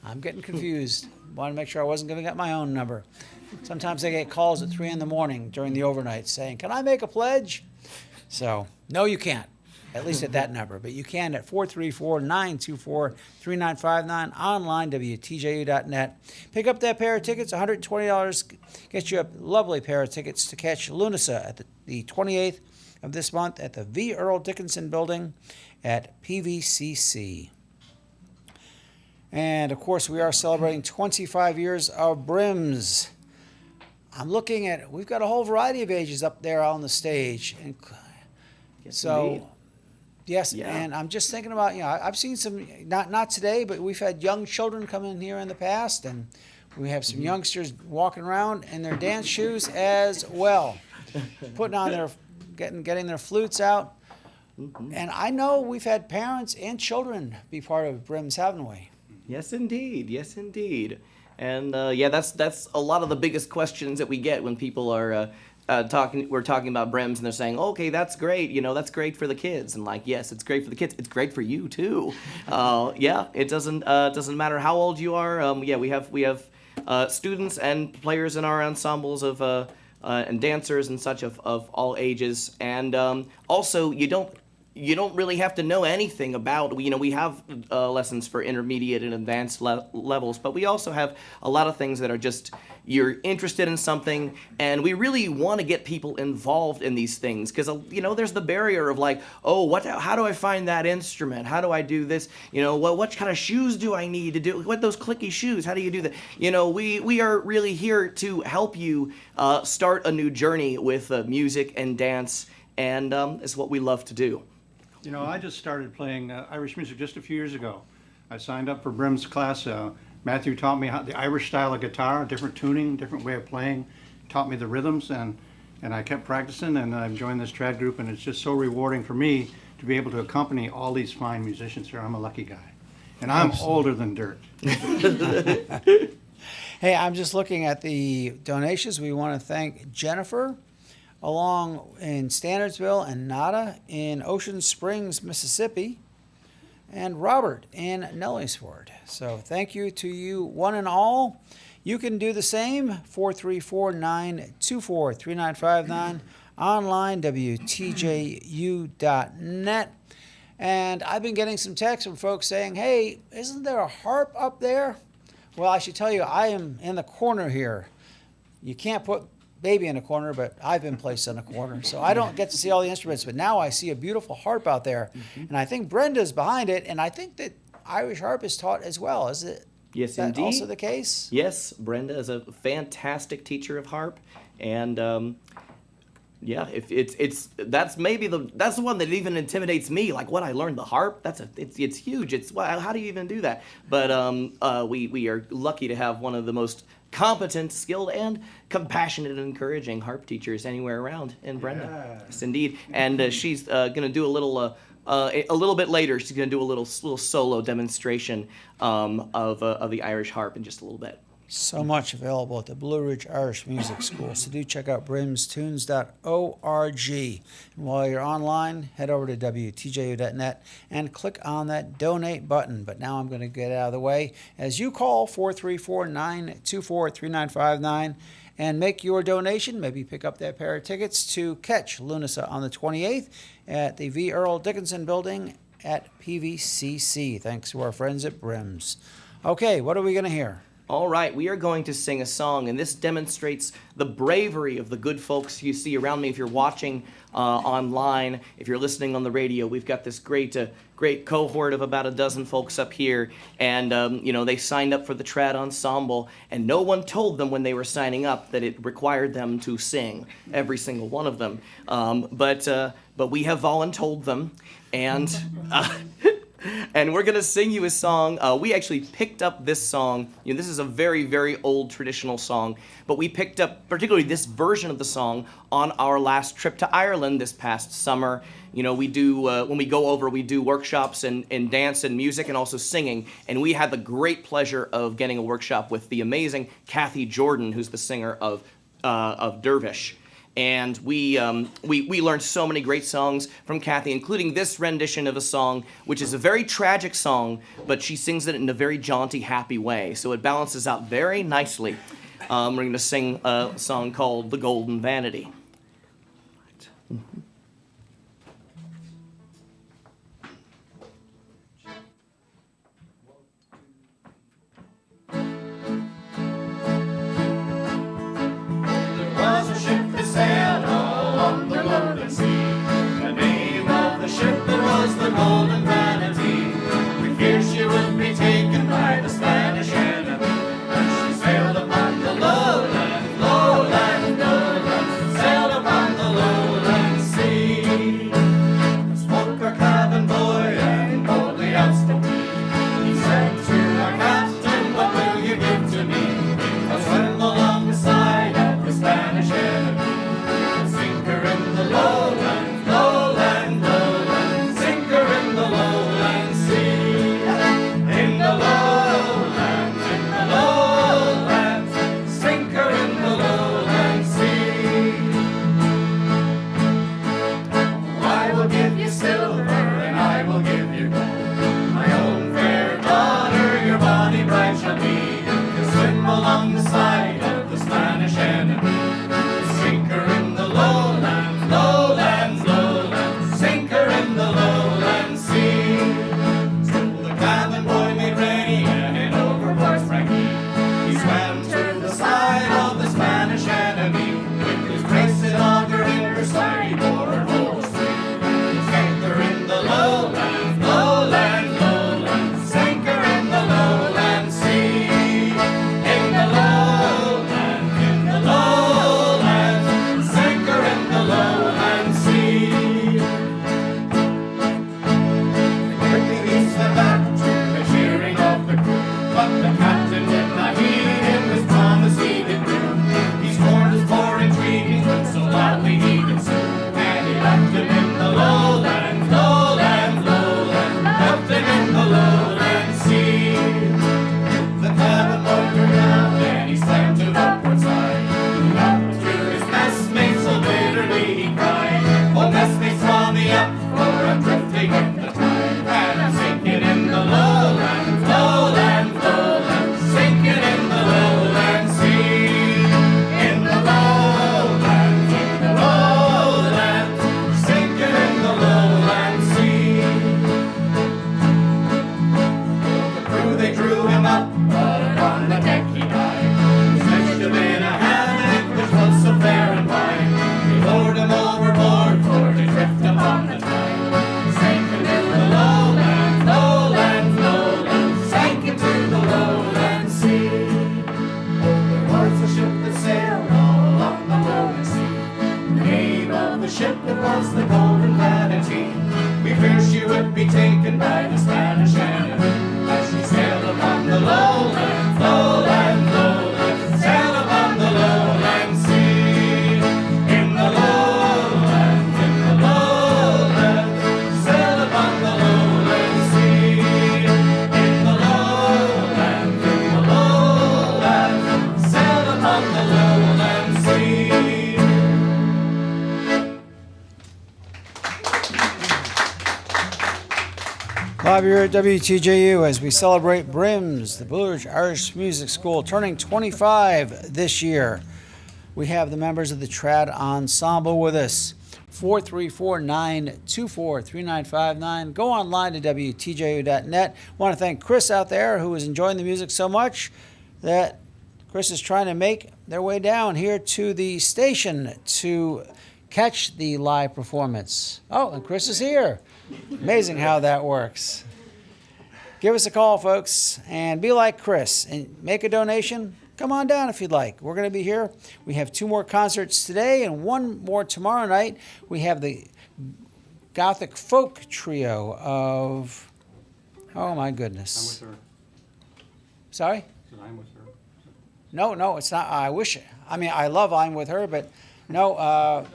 A: I'm getting confused. Want to make sure I wasn't going to get my own number. Sometimes I get calls at 3 in the morning during the overnight saying, "Can I make a pledge?" So, no, you can't. At least at that number. But you can at 434-924-3959, online, WTJU.net. Pick up that pair of tickets, $120. Get you a lovely pair of tickets to catch Lunasa at the 28th of this month at the V. Earl Dickinson building at PVCC. And, of course, we are celebrating 25 years of BRIMS. I'm looking at, we've got a whole variety of ages up there on the stage. And so, yes,
B: Yeah.
A: and I'm just thinking about, I've seen some, not today, but we've had young children come in here in the past, and we have some youngsters walking around in their dance shoes as well, putting on their, getting their flutes out. And I know we've had parents and children be part of BRIMS, haven't we?
B: Yes, indeed. Yes, indeed. And yeah, that's a lot of the biggest questions that we get when people are we're talking about BRIMS, and they're saying, "Okay, that's great. That's great for the kids." And like, yes, it's great for the kids. It's great for you too. Yeah, it doesn't matter how old you are. Yeah, we have students and players in our ensembles of and dancers and such of all ages. And also, you don't really have to know anything about, we have lessons for intermediate and advanced levels, but we also have a lot of things that are just, you're interested in something, and we really want to get people involved in these things, because, there's the barrier of like, oh, how do I find that instrument? How do I do this? What kind of shoes do I need to do? What those clicky shoes? How do you do that? We are really here to help you start a new journey with music and dance, and it's what we love to do.
F: I just started playing Irish music just a few years ago. I signed up for BRIMS class. Matthew taught me the Irish style of guitar, different tuning, different way of playing, taught me the rhythms, and I kept practicing, and I've joined this trad group, and it's just so rewarding for me to be able to accompany all these fine musicians here. I'm a lucky guy. And I'm older than dirt.
A: Hey, I'm just looking at the donations. We want to thank Jennifer along in Standardsville and Nada in Ocean Springs, Mississippi, and Robert in Nellysford. So thank you to you one and all. You can do the same, 434-924-3959, online, WTJU.net. And I've been getting some texts from folks saying, "Hey, isn't there a harp up there?" Well, I should tell you, I am in the corner here. You can't put baby in a corner, but I've been placed in a corner, so I don't get to see all the instruments, but now I see a beautiful harp out there, and I think Brenda's behind it, and I think that Irish harp is taught as well. Is it?
B: Yes,
A: Is that
B: indeed.
A: also the case?
B: Yes, Brenda is a fantastic teacher of harp, and Yeah, if that's the one that even intimidates me. Like what I learned, the harp. It's huge. How do you even do that? But we are lucky to have one of the most competent, skilled, and compassionate and encouraging harp teachers anywhere around in Brenda.
A: Yeah.
B: Yes, indeed. And she's gonna do a little bit later. She's gonna do a little solo demonstration of the Irish harp in just a little bit.
A: So much available at the Blue Ridge Irish Music School. So do check out brimstunes.org. And while you're online, head over to WTJU.net and click on that donate button. But now I'm going to get out of the way as you call 434-924-3959 and make your donation. Maybe pick up that pair of tickets to catch Lunasa on the 28th at the V. Earl Dickinson Building at PVCC. Thanks to our friends at BRIMS. Okay, what are we going to hear?
B: All right, we are going to sing a song, and this demonstrates the bravery of the good folks you see around me. If you're watching online, if you're listening on the radio, we've got this great cohort of about a dozen folks up here, and they signed up for the trad ensemble, and no one told them when they were signing up that it required them to sing, every single one of them. But we have voluntold them, and and we're going to sing you a song. We actually picked up this song. This is a very, very old traditional song, but we picked up particularly this version of the song on our last trip to Ireland this past summer. We do, when we go over, we do workshops and dance and music and also singing, and we had the great pleasure of getting a workshop with the amazing Kathy Jordan, who's the singer of Dervish. And we learned so many great songs from Kathy, including this rendition of a song, which is a very tragic song, but she sings it in a very jaunty, happy way. So it balances out very nicely. We're going to sing a song called The Golden Vanity. Mm-hmm.
H: The Golden Vanity, we feared she would be taken by the Spanish enemy, and she sailed upon the lowland, lowland, lowland, sailed upon the lowland sea. Spoke our cabin boy and boldly outspoke he said to our captain, what will you give to me? I'll swim along the side of the Spanish enemy, and sink her in the lowland, lowland, lowland. Along the side of the Spanish enemy, sink her in the lowland, lowland, lowland, sink her in the lowland sea. So the cabin boy made ready and in overboard sprang he. He swam to the side of the Spanish enemy, with his bracelet auger in her side, he bore her whole stream. He sank her in the lowland, lowland, lowland, sank her in the lowland sea. But the captain did not heed him, was
A: job here at WTJU as we celebrate BRIMS, the Blue Ridge Irish Music School, turning 25 this year. We have the members of the Trad Ensemble with us. 434-924-3959. Go online to WTJU.net. Want to thank Chris out there who is enjoying the music so much that Chris is trying to make their way down here to the station to catch the live performance. Oh, and Chris is here. Amazing how that works. Give us a call, folks, and be like Chris and make a donation. Come on down if you'd like. We're going to be here. We have 2 more concerts today and 1 more tomorrow night. We have the Gothic folk trio of, oh my goodness.
F: I'm with her.
A: Sorry?
F: I'm with her.
A: No, it's not. I love I'm with her, but no,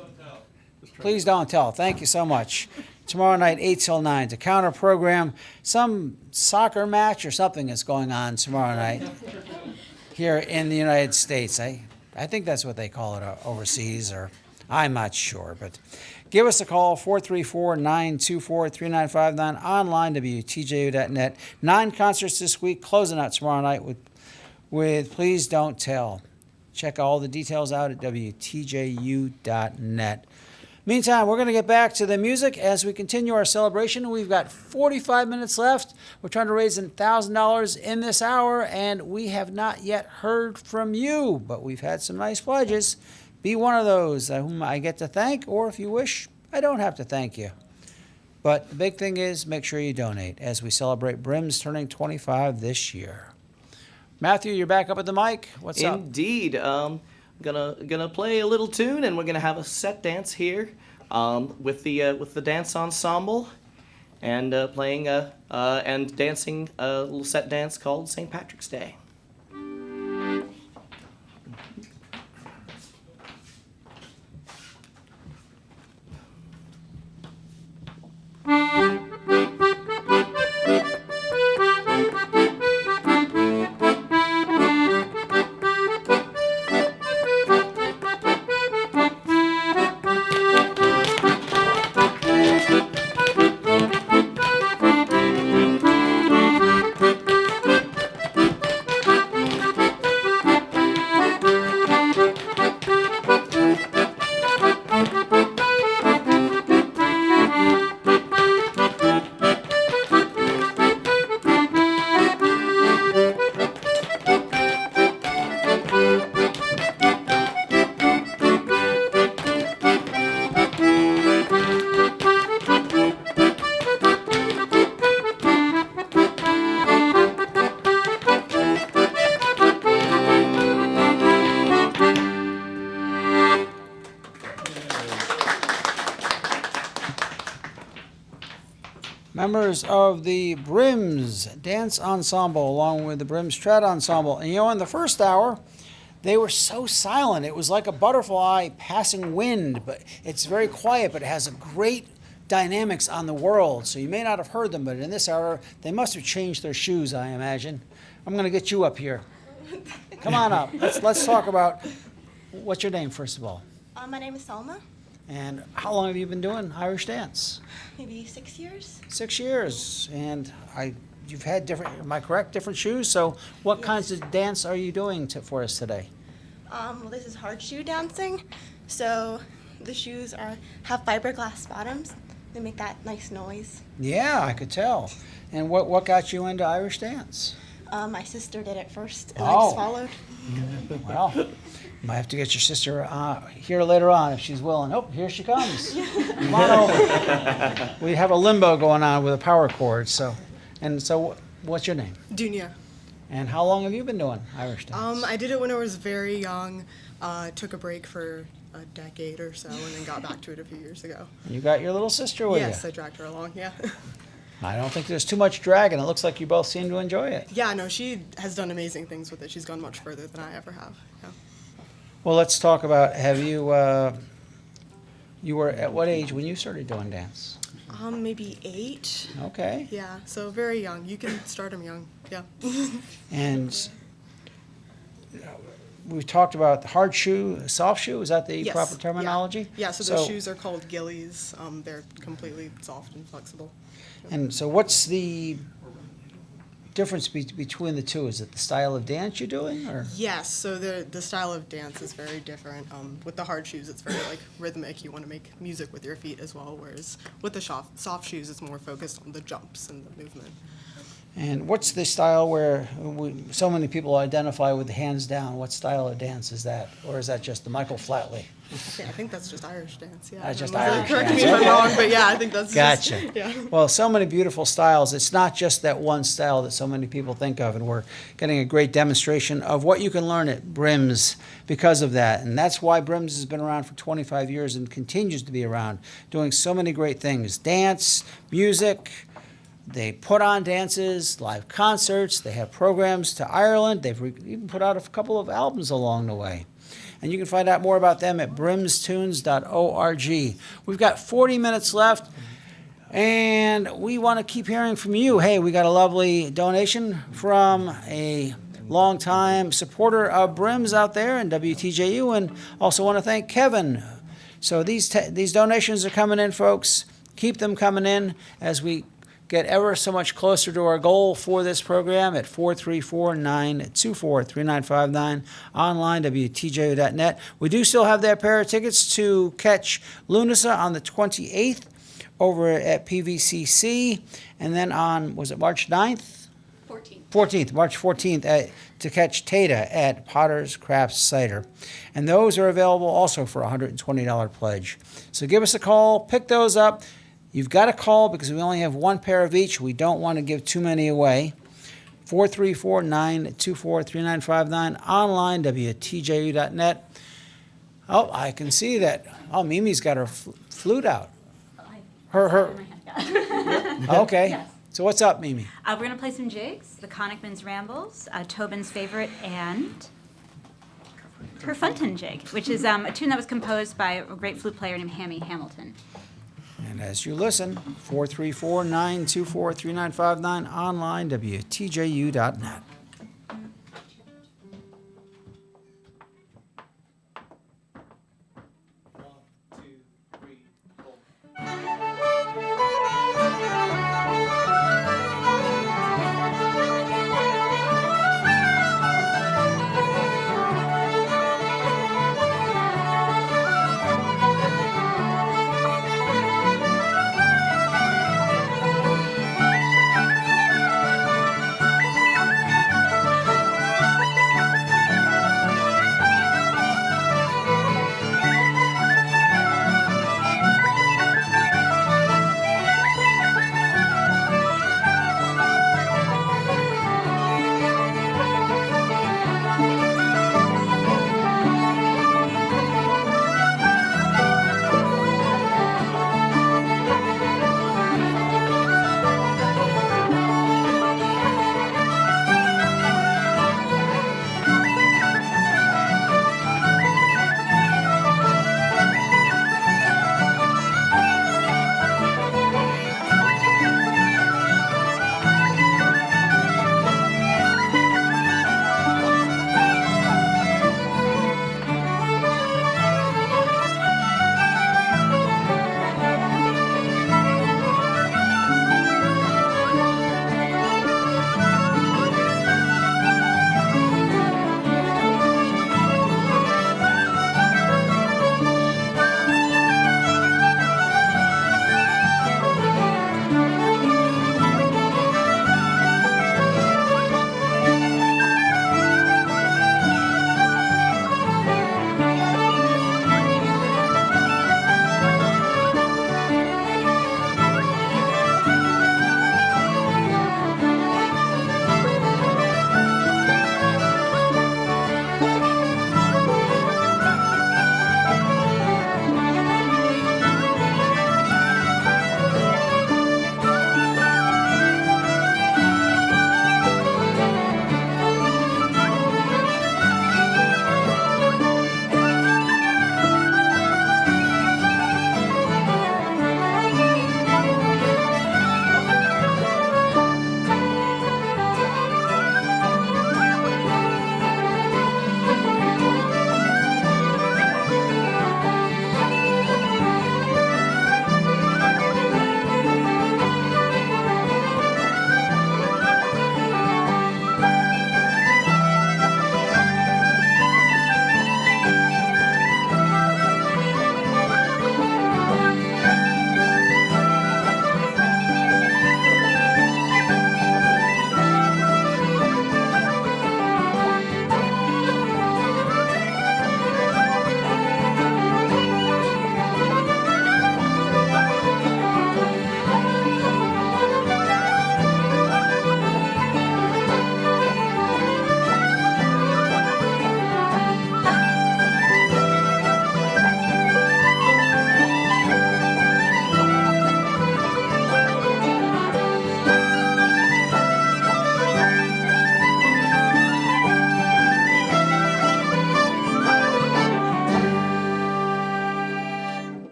A: please don't tell. Thank you so much. Tomorrow night, 8 till 9, to counter program some soccer match or something is going on tomorrow night here in the United States. I think that's what they call it overseas, or I'm not sure. But give us a call, 434-924-3959, online, WTJU.net. 9 concerts this week, closing out tomorrow night with Please Don't Tell. Check all the details out at WTJU.net. Meantime, we're going to get back to the music as we continue our celebration. We've got 45 minutes left. We're trying to raise $1,000 in this hour, and we have not yet heard from you, but we've had some nice pledges. Be one of those whom I get to thank, or if you wish, I don't have to thank you. But the big thing is make sure you donate as we celebrate BRIMS turning 25 this year. Matthew, you're back up at the mic. What's up?
B: Indeed. Gonna play a little tune, and we're gonna have a set dance here with the dance ensemble, and playing and dancing a little set dance called St. Patrick's Day.
A: Members of the BRIMS Dance Ensemble, along with the BRIMS Trad Ensemble. And in the first hour, they were so silent. It was like a butterfly passing wind, but it's very quiet, but it has a great dynamics on the world. So you may not have heard them, but in this hour, they must have changed their shoes, I imagine. I'm going to get you up here. Come on up. Let's talk about, what's your name, first of all?
I: My name is Salma.
A: And how long have you been doing Irish dance?
I: Maybe 6 years.
A: 6 years. And you've had different, am I correct, different shoes? So what kinds of dance are you doing for us today?
I: Well, this is hard shoe dancing. So the shoes have fiberglass bottoms. They make that nice noise.
A: Yeah, I could tell. And what got you into Irish dance?
I: My sister did it first, and I just followed.
A: Well, might have to get your sister here later on if she's willing. Oh, here she comes. Come on over. We have a limbo going on with a power cord. So what's your name?
J: Dunya.
A: And how long have you been doing Irish dance?
J: I did it when I was very young. Took a break for a decade or so, and then got back to it a few years ago.
A: You got your little sister with you?
J: Yes, I dragged her along, yeah.
A: I don't think there's too much dragging. It looks like you both seem to enjoy it.
J: Yeah, no, she has done amazing things with it. She's gone much further than I ever have. Yeah.
A: Well, let's talk about, you were at what age when you started doing dance?
J: Maybe 8.
A: Okay.
J: Yeah, so very young. You can start them young, yeah.
A: And we talked about the hard shoe, soft shoe. Is that the
J: Yes,
A: proper
J: yeah.
A: terminology?
J: Yeah, so those shoes are called gillies. They're completely soft and flexible.
A: And so what's the difference between the two? Is it the style of dance you're doing, or?
J: Yes, so the style of dance is very different. With the hard shoes, it's very like rhythmic. You want to make music with your feet as well, whereas with the soft shoes, it's more focused on the jumps and the movement.
A: And what's the style where so many people identify with the hands down? What style of dance is that? Or is that just the Michael Flatley?
J: I think that's just Irish dance, yeah.
A: That's just
J: I'm not-
A: Irish
J: Correct
A: dance,
J: me if I'm
A: okay.
J: wrong, but yeah, I think that's
A: Gotcha.
J: just, yeah.
A: Well, so many beautiful styles. It's not just that one style that so many people think of, and we're getting a great demonstration of what you can learn at BRIMS because of that. And that's why BRIMS has been around for 25 years and continues to be around, doing so many great things. Dance, music. They put on dances, live concerts. They have programs to Ireland. They've even put out a couple of albums along the way. And you can find out more about them at brimstunes.org. We've got 40 minutes left, and we want to keep hearing from you. Hey, we got a lovely donation from a longtime supporter of BRIMS out there in WTJU, and also want to thank Kevin. So these donations are coming in, folks. Keep them coming in as we get ever so much closer to our goal for this program at 434-924-3959, online, WTJU.net. We do still have that pair of tickets to catch Lunasa on the 28th over at PVCC, and then on, was it March 9th? 14th, March 14th, to catch Tata at Potter's Crafts Cider. And those are available also for a $120 pledge. So give us a call, pick those up. You've got to call because we only have one pair of each. We don't want to give too many away. 434-924-3959, online, WTJU.net. Oh, I can see that. Oh, Mimi's got her flute out. Her. Okay.
K: Yes.
A: So what's up, Mimi?
K: We're going to play some jigs, the Connickman's Rambles, Tobin's favorite, and her Funton jig, which is a tune that was composed by a great flute player named Hammy Hamilton.
A: And as you listen, 434-924-3959, online, WTJU.net.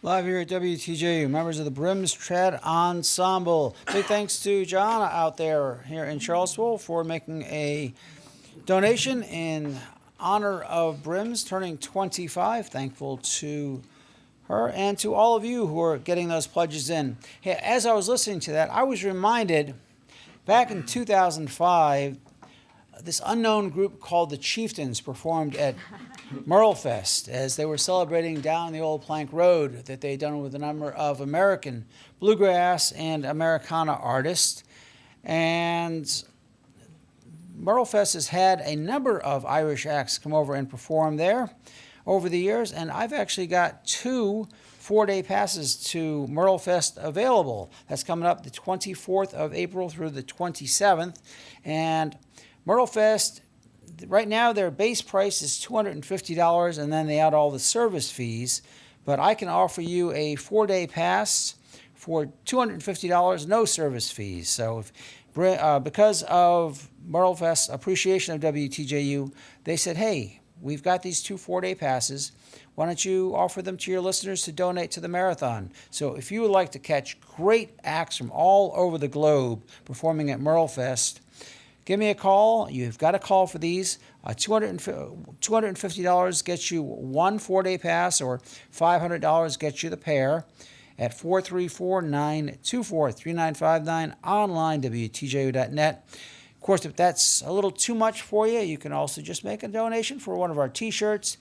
A: Live here at WTJU, members of the BRIMS Trad Ensemble. Big thanks to Joanna out there here in Charlottesville for making a donation in honor of BRIMS turning 25. Thankful to her and to all of you who are getting those pledges in. Hey, as I was listening to that, I was reminded back in 2005, this unknown group called the Chieftains performed at Merlefest as they were celebrating down the old plank road that they'd done with a number of American bluegrass and Americana artists. And Merlefest has had a number of Irish acts come over and perform there over the years, and I've actually got 2 4-day passes to Merlefest available. That's coming up the 24th of April through the 27th. And Merlefest, right now their base price is $250, and then they add all the service fees. But I can offer you a 4-day pass for $250, no service fees. So because of Merlefest's appreciation of WTJU, they said, hey, we've got these 2 4-day passes. Why don't you offer them to your listeners to donate to the marathon? So if you would like to catch great acts from all over the globe performing at Merlefest, give me a call. You've got to call for these. $250 gets you 1 4-day pass, or $500 gets you the pair at 434-924-3959, online, WTJU.net. Of course, if that's a little too much for you, you can also just make a donation for one of our T-shirts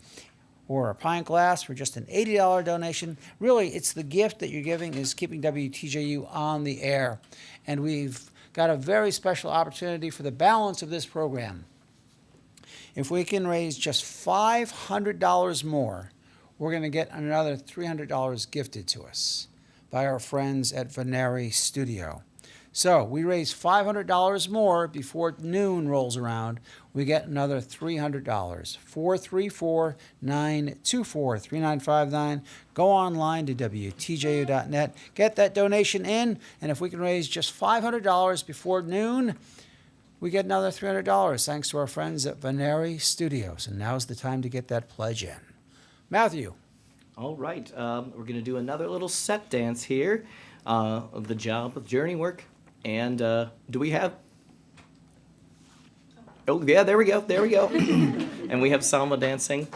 A: or a pint glass for just an $80 donation. Really, it's the gift that you're giving is keeping WTJU on the air. And we've got a very special opportunity for the balance of this program. If we can raise just $500 more, we're going to get another $300 gifted to us by our friends at Veneri Studio. So we raise $500 more before noon rolls around. We get another $300. 434-924-3959. Go online to WTJU.net. Get that donation in, and if we can raise just $500 before noon, we get another $300 thanks to our friends at Veneri Studios. And now's the time to get that pledge in. Matthew.
B: All right, we're going to do another little set dance here of the job of journey work. And do we have? Oh, yeah, there we go. And we have Salma dancing.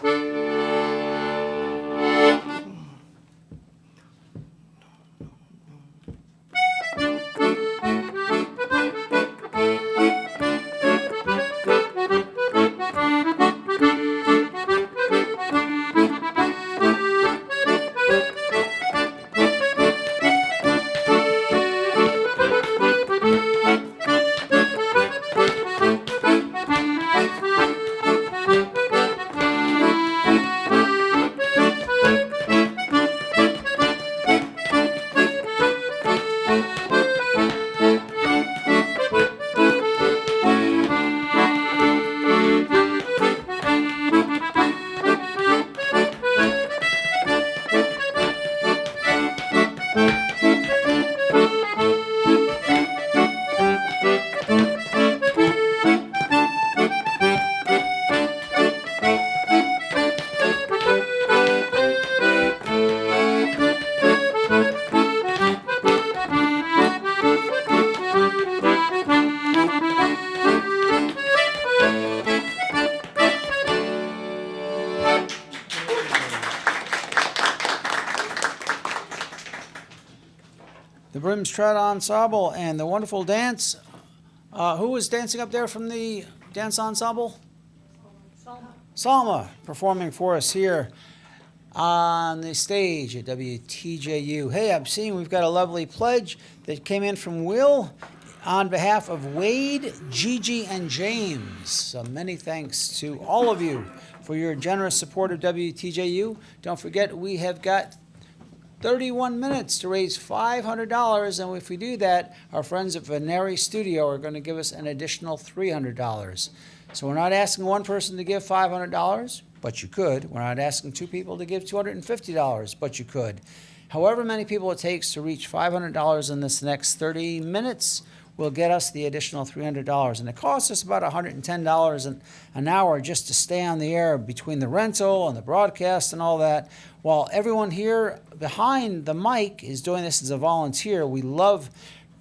A: The BRIMS Trad Ensemble and the wonderful dance. Who was dancing up there from the dance ensemble? Salma performing for us here on the stage at WTJU. Hey, I'm seeing we've got a lovely pledge that came in from Will on behalf of Wade, Gigi, and James. So many thanks to all of you for your generous support of WTJU. Don't forget, we have got 31 minutes to raise $500, and if we do that, our friends at Veneri Studio are going to give us an additional $300. So we're not asking one person to give $500, but you could. We're not asking 2 people to give $250, but you could. However many people it takes to reach $500 in this next 30 minutes, will get us the additional $300. And it costs us about $110 an hour just to stay on the air between the rental and the broadcast and all that. While everyone here behind the mic is doing this as a volunteer, we love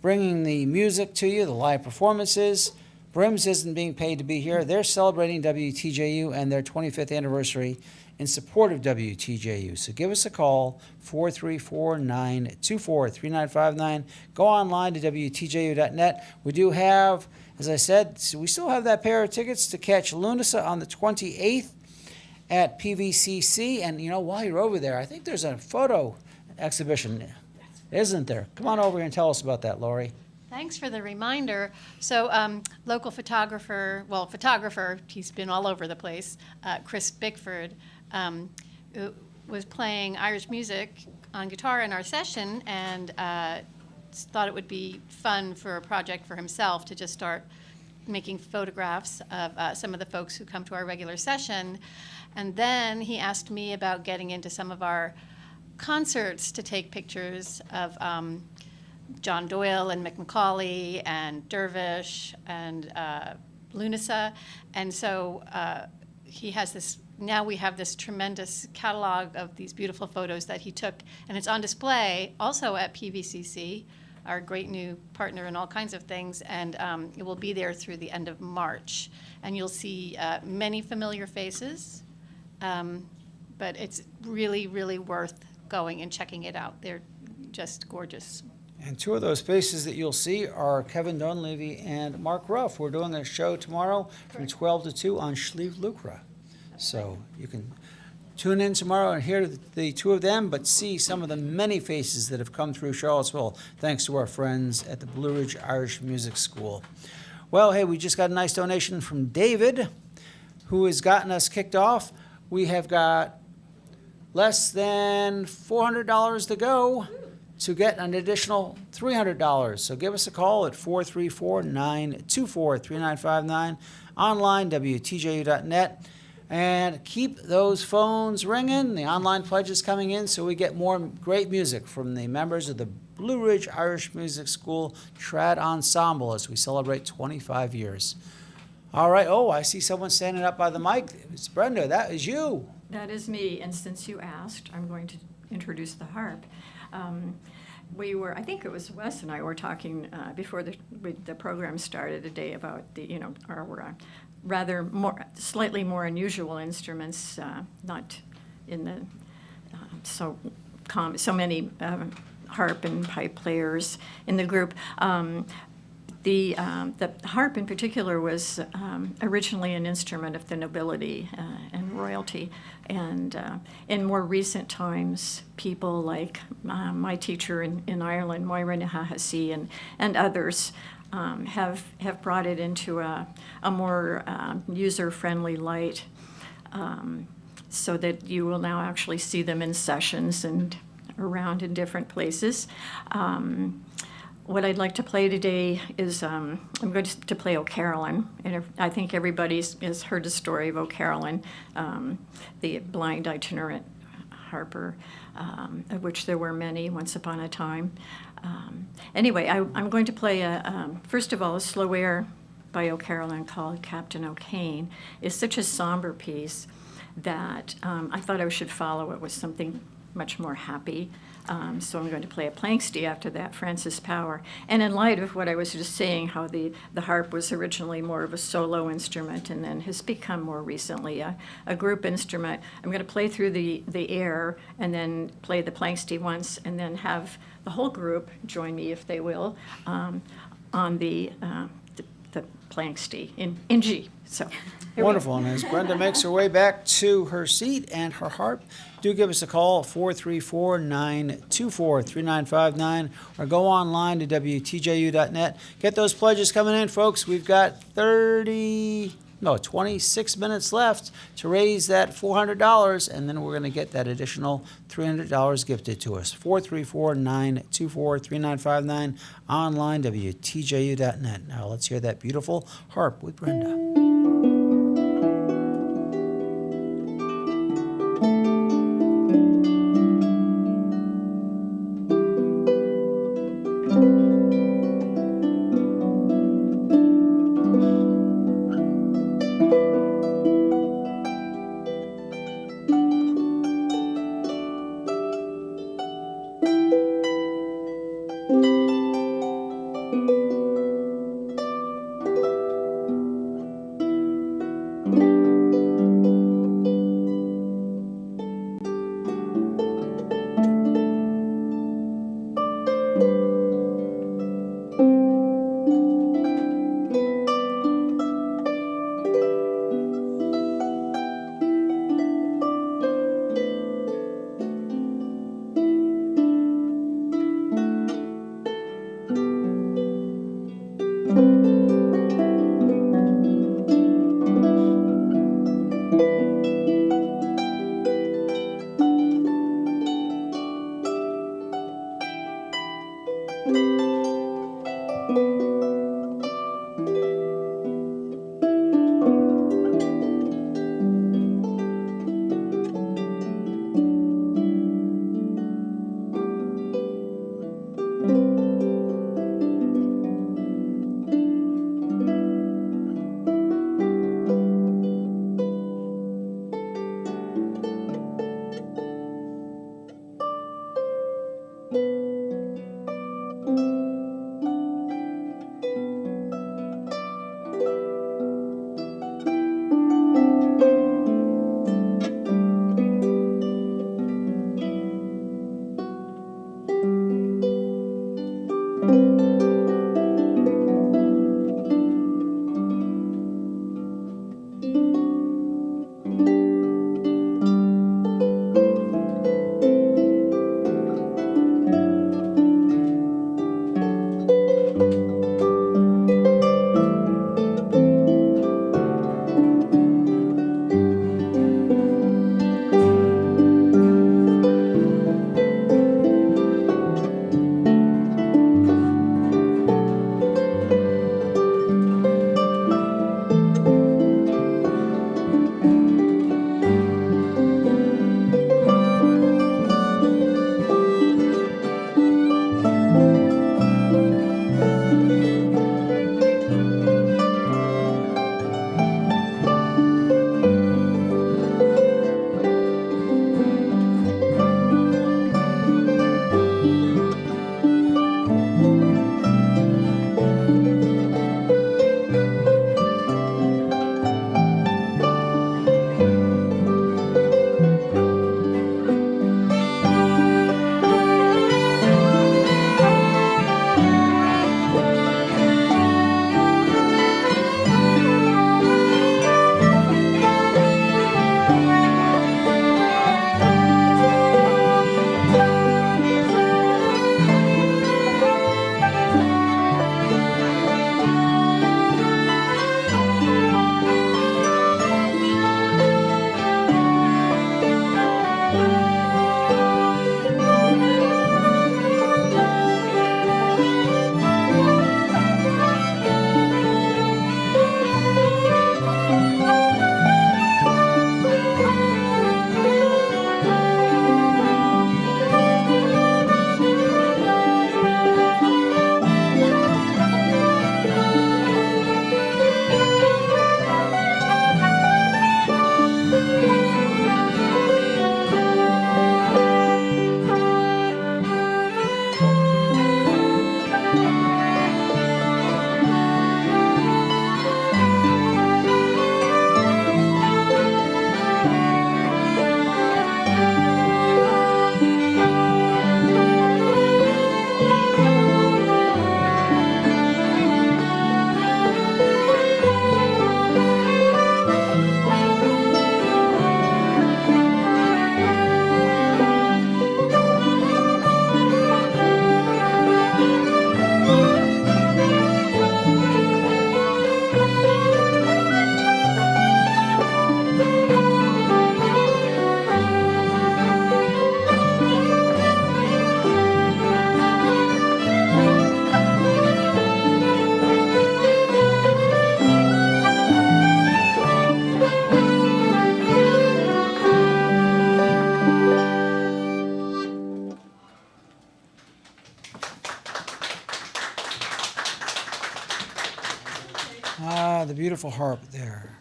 A: bringing the music to you, the live performances. BRIMS isn't being paid to be here. They're celebrating WTJU and their 25th anniversary in support of WTJU. So give us a call, 434-924-3959. Go online to WTJU.net. We do have, as I said, we still have that pair of tickets to catch Lunasa on the 28th at PVCC. And, you know, while you're over there, I think there's a photo exhibition, isn't there? Come on over here and tell us about that, Lori.
G: Thanks for the reminder. So local photographer, he's been all over the place, Chris Bickford, who was playing Irish music on guitar in our session and thought it would be fun for a project for himself to just start making photographs of some of the folks who come to our regular session. And then he asked me about getting into some of our concerts to take pictures of John Doyle and Mick McCauley and Dervish and Lunasa. And so he has this, now we have this tremendous catalog of these beautiful photos that he took. And it's on display also at PVCC, our great new partner in all kinds of things. And it will be there through the end of March. And you'll see many familiar faces. But it's really, really worth going and checking it out. They're just gorgeous.
A: And two of those faces that you'll see are Kevin Dunleavy and Mark Ruff. We're doing a show tomorrow from 12 to 2 on Schlieve Lucra. So you can tune in tomorrow and hear the two of them, but see some of the many faces that have come through Charlottesville, thanks to our friends at the Blue Ridge Irish Music School. Well, hey, we just got a nice donation from David, who has gotten us kicked off. We have got less than $400 to go to get an additional $300. So give us a call at 434-924-3959, online, WTJU.net, and keep those phones ringing. The online pledge is coming in, so we get more great music from the members of the Blue Ridge Irish Music School Trad Ensemble as we celebrate 25 years. All right, oh, I see someone standing up by the mic. It's Brenda, that is you.
L: That is me, and since you asked, I'm going to introduce the harp. I think it was Wes and I were talking before the program started today about our rather slightly more unusual instruments, not in the so many harp and pipe players in the group. The harp in particular was originally an instrument of the nobility and royalty. And in more recent times, people like my teacher in Ireland, Moira Nahasi, and others have brought it into a more user-friendly light, so that you will now actually see them in sessions and around in different places. What I'd like to play today is I'm going to play O'Carolan, and I think everybody has heard the story of O'Carolan, the blind itinerant harper, of which there were many once upon a time. Anyway, I'm going to play first of all a slow air by O'Carolan called Captain O'Kane. It's such a somber piece that I thought I should follow it with something much more happy. So I'm going to play a Planxty after that, Francis Power. And in light of what I was just saying, how the harp was originally more of a solo instrument and then has become more recently a group instrument, I'm going to play through the air and then play the Planxty once and then have the whole group join me, if they will, on the Planxty in G. So
A: wonderful. And as Brenda makes her way back to her seat and her harp, do give us a call, 434-924-3959, or go online to WTJU.net. Get those pledges coming in, folks. We've got 26 minutes left to raise that $400, and then we're going to get that additional $300 gifted to us. 434-924-3959, online, WTJU.net. Now let's hear that beautiful harp with Brenda. beautiful harp there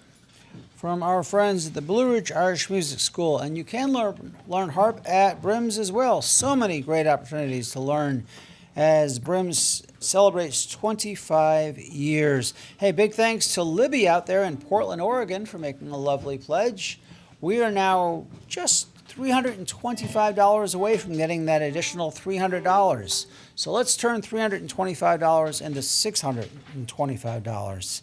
A: from our friends at the Blue Ridge Irish Music School. And you can learn harp at BRIMS as well. So many great opportunities to learn as BRIMS celebrates 25 years. Hey, big thanks to Libby out there in Portland, Oregon for making a lovely pledge. We are now just $325 away from getting that additional $300. So let's turn $325 into $625.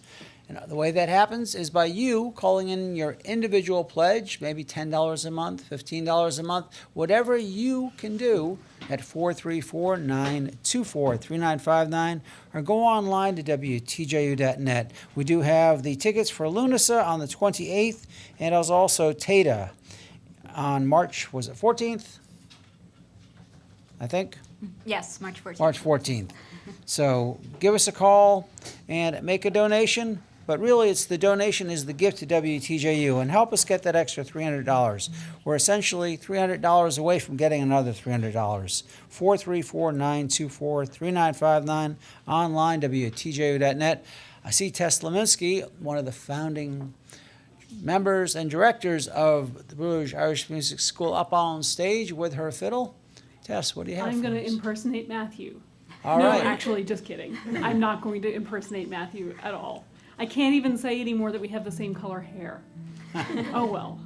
A: And the way that happens is by you calling in your individual pledge, maybe $10 a month, $15 a month, whatever you can do at 434-924-3959, or go online to WTJU.net. We do have the tickets for Lunasa on the 28th, and also TATA on March, was it 14th? I think.
K: Yes, March 14th.
A: March 14th. So give us a call and make a donation. But really, it's the donation is the gift to WTJU, and help us get that extra $300. We're essentially $300 away from getting another $300. 434-924-3959, online, WTJU.net. I see Tess Leminski, one of the founding members and directors of the Blue Ridge Irish Music School, up on stage with her fiddle. Tess, what do you have
D: I'm
A: for
D: going to
A: us?
D: impersonate Matthew.
A: All
D: No,
A: right.
D: actually, just kidding. I'm not going to impersonate Matthew at all. I can't even say anymore that we have the same color hair. Oh well.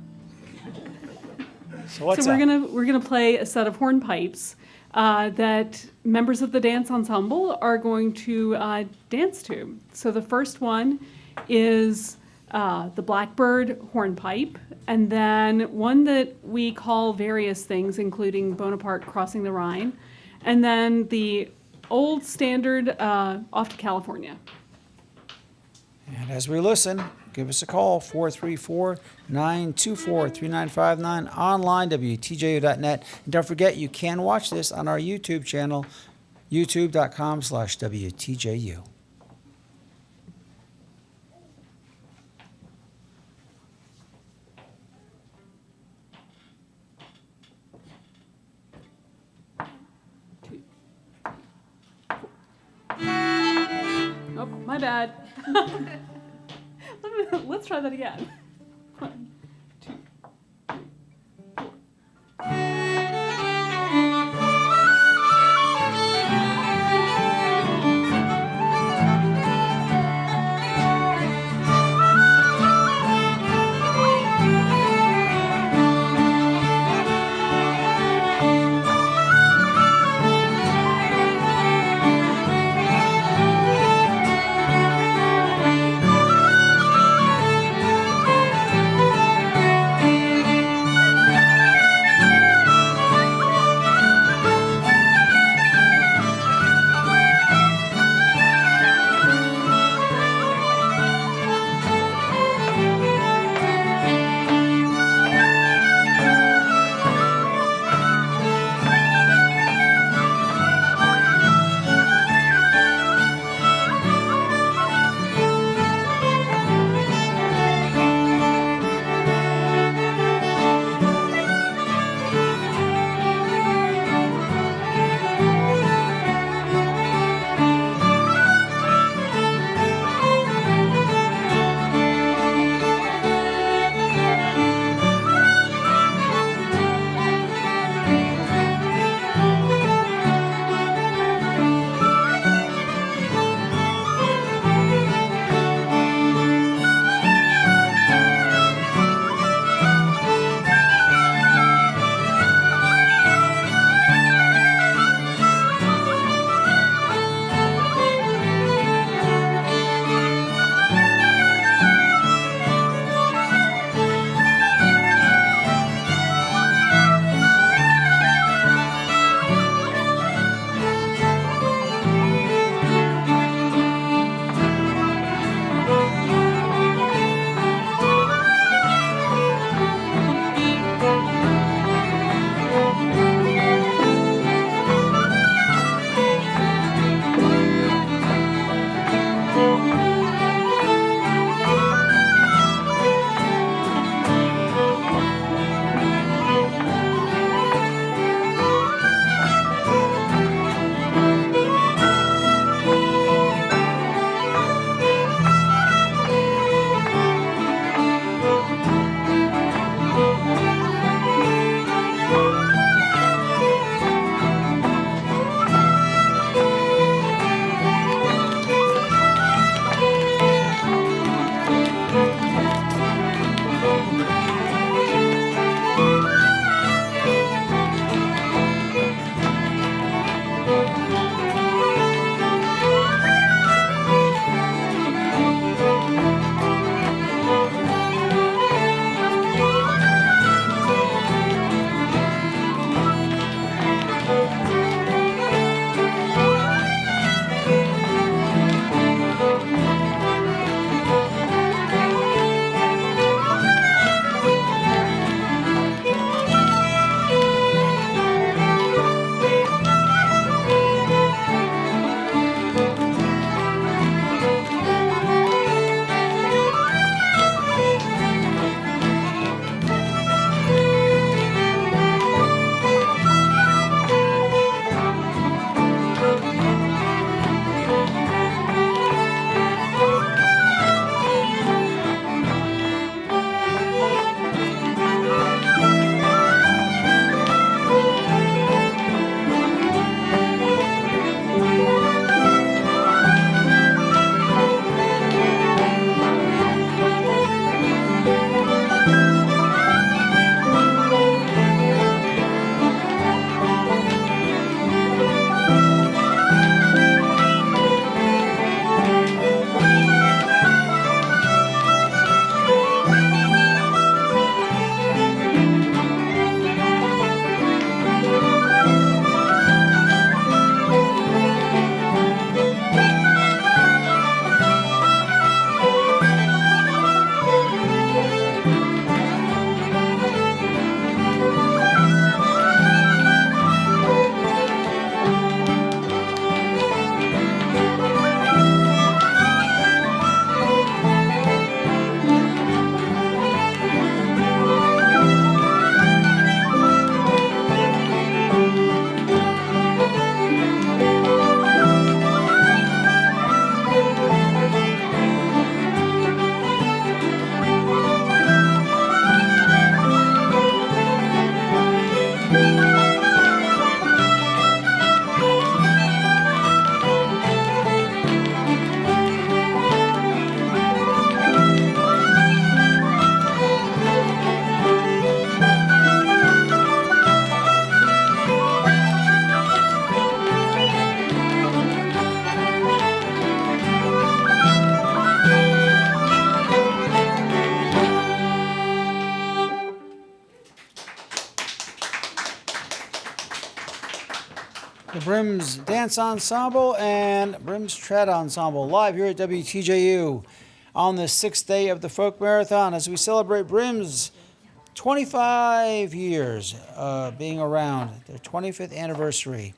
A: So what's
D: So
A: up?
D: we're gonna play a set of hornpipes that members of the dance ensemble are going to dance to. So the first one is the Blackbird hornpipe, and then one that we call various things, including Bonaparte crossing the Rhine, and then the old standard Off to California.
A: And as we listen, give us a call, 434-924-3959, online, WTJU.net. And don't forget, you can watch this on our YouTube channel, youtube.com/WTJU.
D: Oh, my bad. Let's try that again. 1, 2, 3, 4.
A: BRIMS Dance Ensemble and BRIMS Trad Ensemble live here at WTJU on the 6th day of the Folk Marathon as we celebrate BRIMS 25 years being around, their 25th anniversary.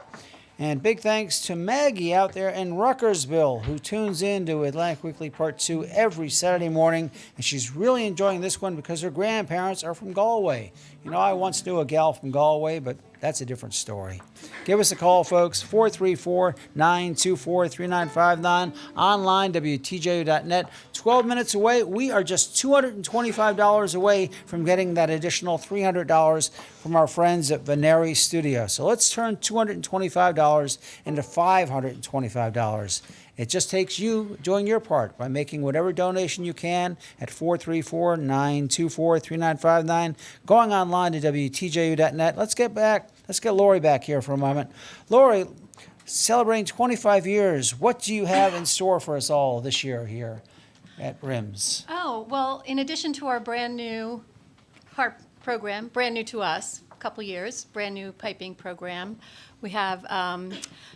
A: And big thanks to Maggie out there in Ruckersville, who tunes in to Atlantic Weekly Part 2 every Saturday morning. And she's really enjoying this one because her grandparents are from Galway. You know, I once knew a gal from Galway, but that's a different story. Give us a call, folks, 434-924-3959, online, WTJU.net. 12 minutes away, we are just $225 away from getting that additional $300 from our friends at Veneri Studio. So let's turn $225 into $525. It just takes you doing your part by making whatever donation you can at 434-924-3959, going online to WTJU.net. Let's get Lori back here for a moment. Lori, celebrating 25 years, what do you have in store for us all this year here at BRIMS?
G: Oh, well, in addition to our brand new harp program, brand new to us, a couple years, brand new piping program, we have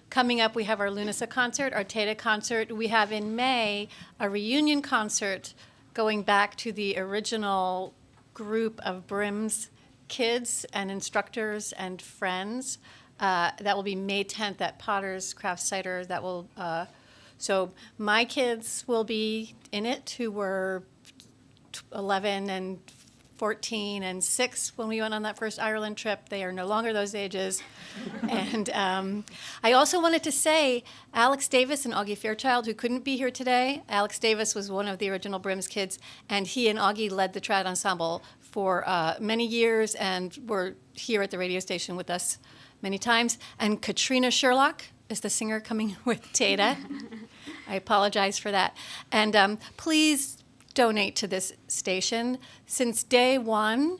G: coming up, we have our Lunasa concert, our Teta concert. We have in May a reunion concert going back to the original group of BRIMS kids and instructors and friends. That will be May 10th at Potter's Craft Cider. That will, so my kids will be in it, who were 11 and 14 and 6 when we went on that first Ireland trip. They are no longer those ages. And I also wanted to say Alex Davis and Augie Fairchild, who couldn't be here today. Alex Davis was one of the original BRIMS kids, and he and Augie led the trad ensemble for many years and were here at the radio station with us many times. And Katrina Sherlock is the singer coming with Tata. I apologize for that. And please donate to this station. Since day one,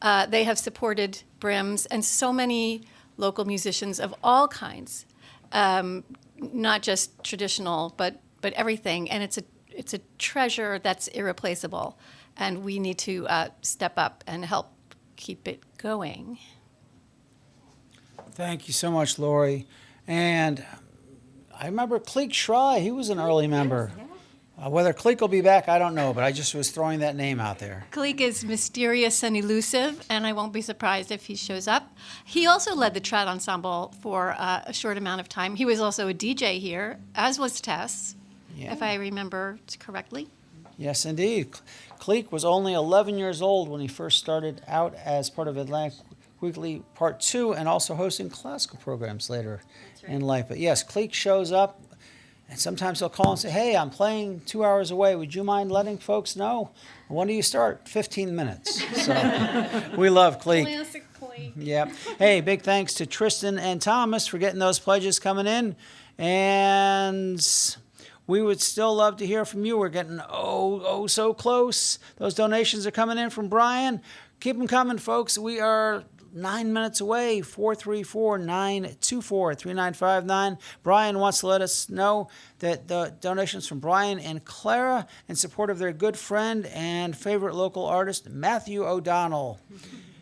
G: they have supported BRIMS and so many local musicians of all kinds, not just traditional, but everything. And it's a treasure that's irreplaceable, and we need to step up and help keep it going.
A: Thank you so much, Lori. And I remember Cleek Schrei, he was an early member. Whether Cleek will be back, I don't know, but I just was throwing that name out there.
G: Cleek is mysterious and elusive, and I won't be surprised if he shows up. He also led the trad ensemble for a short amount of time. He was also a DJ here, as was Tess, if I remember correctly.
A: Yes, indeed. Cleek was only 11 years old when he first started out as part of Atlantic Weekly Part 2 and also hosting classical programs later in life. But yes, Cleek shows up. And sometimes he'll call and say, hey, I'm playing 2 hours away. Would you mind letting folks know? When do you start? 15 minutes. So we love Cleek.
G: Classic Cleek.
A: Yep. Hey, big thanks to Tristan and Thomas for getting those pledges coming in. And we would still love to hear from you. We're getting so close. Those donations are coming in from Brian. Keep them coming, folks. We are 9 minutes away, 434-924-3959. Brian wants to let us know that the donations from Brian and Clara in support of their good friend and favorite local artist, Matthew O'Donnell.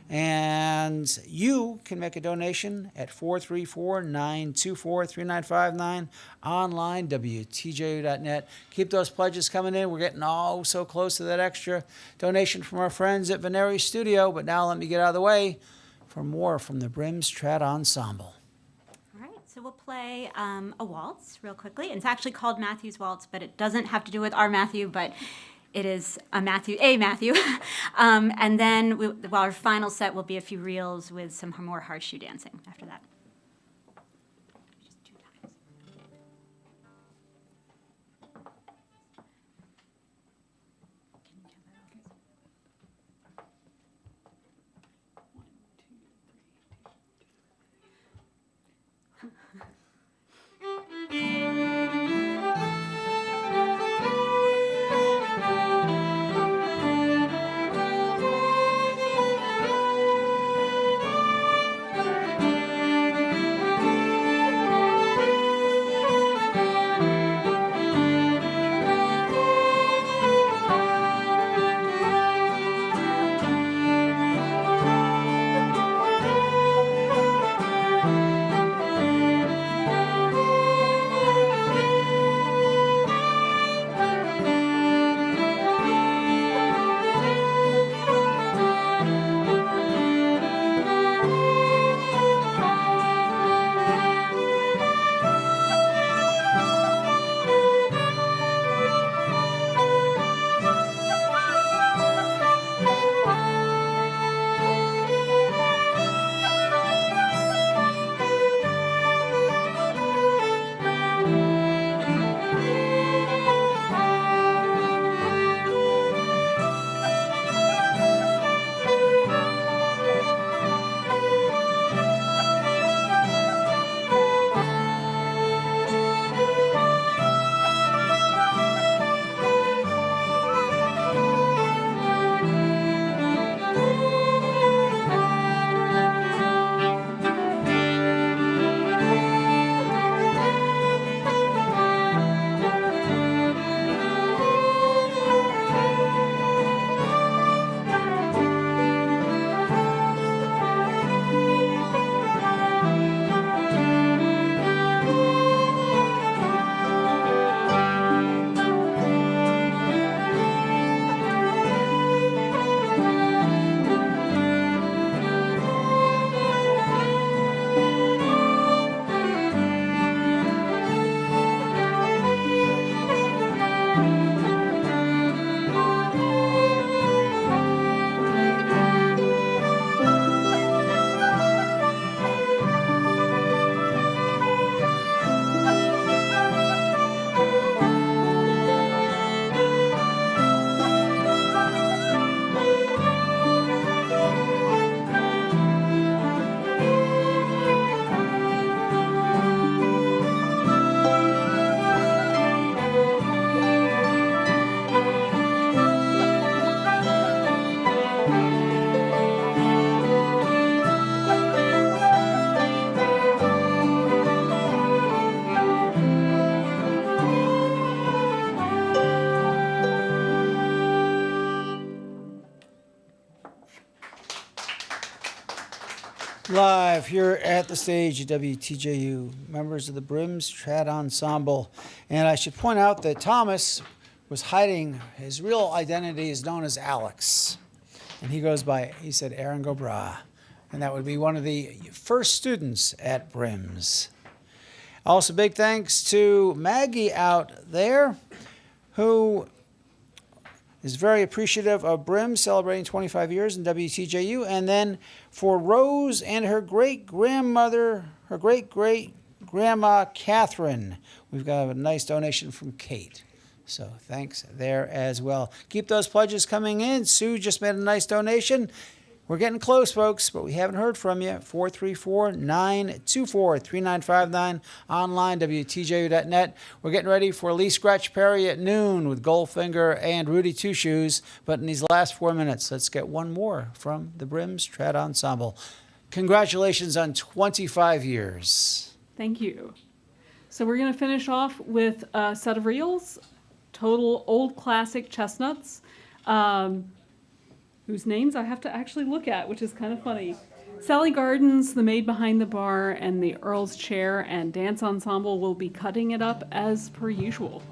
A: And you can make a donation at 434-924-3959, online, WTJU.net. Keep those pledges coming in. We're getting so close to that extra donation from our friends at Veneri Studio. But now let me get out of the way for more from the BRIMS Trad Ensemble.
K: All right, so we'll play a waltz real quickly. It's actually called Matthew's Waltz, but it doesn't have to do with our Matthew, but it is a Matthew. And then our final set will be a few reels with some more horseshoe dancing after that.
A: Live here at the stage at WTJU, members of the BRIMS Trad Ensemble. And I should point out that Thomas was hiding, his real identity is known as Alex. And he goes by, he said, Aaron Gobra. And that would be one of the first students at BRIMS. Also, big thanks to Maggie out there, who is very appreciative of BRIMS celebrating 25 years in WTJU. And then for Rose and her great-grandmother, her great-great-grandma Catherine, we've got a nice donation from Kate. So thanks there as well. Keep those pledges coming in. Sue just made a nice donation. We're getting close, folks, but we haven't heard from you. 434-924-3959. Online, WTJU.net. We're getting ready for Lee Scratch Perry at noon with Goldfinger and Rudy Two Shoes. But in these last 4 minutes, let's get one more from the BRIMS Trad Ensemble. Congratulations on 25 years.
D: Thank you. So we're going to finish off with a set of reels, total old classic chestnuts, whose names I have to actually look at, which is kind of funny. Sally Gardens, The Maid Behind the Bar, and the Earl's Chair and Dance Ensemble will be cutting it up as per usual.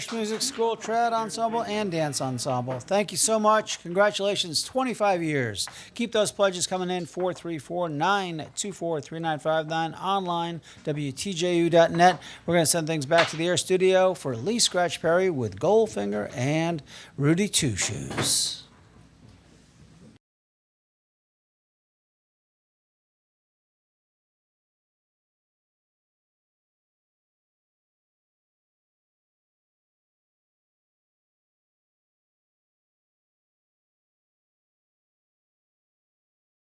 A: Marsh Music School Trad Ensemble and Dance Ensemble. Thank you so much. Congratulations, 25 years. Keep those pledges coming in, 434-924-3959, online, WTJU.net. We're going to send things back to the air studio for Lee Scratch Perry with Goldfinger and Rudy Two Shoes.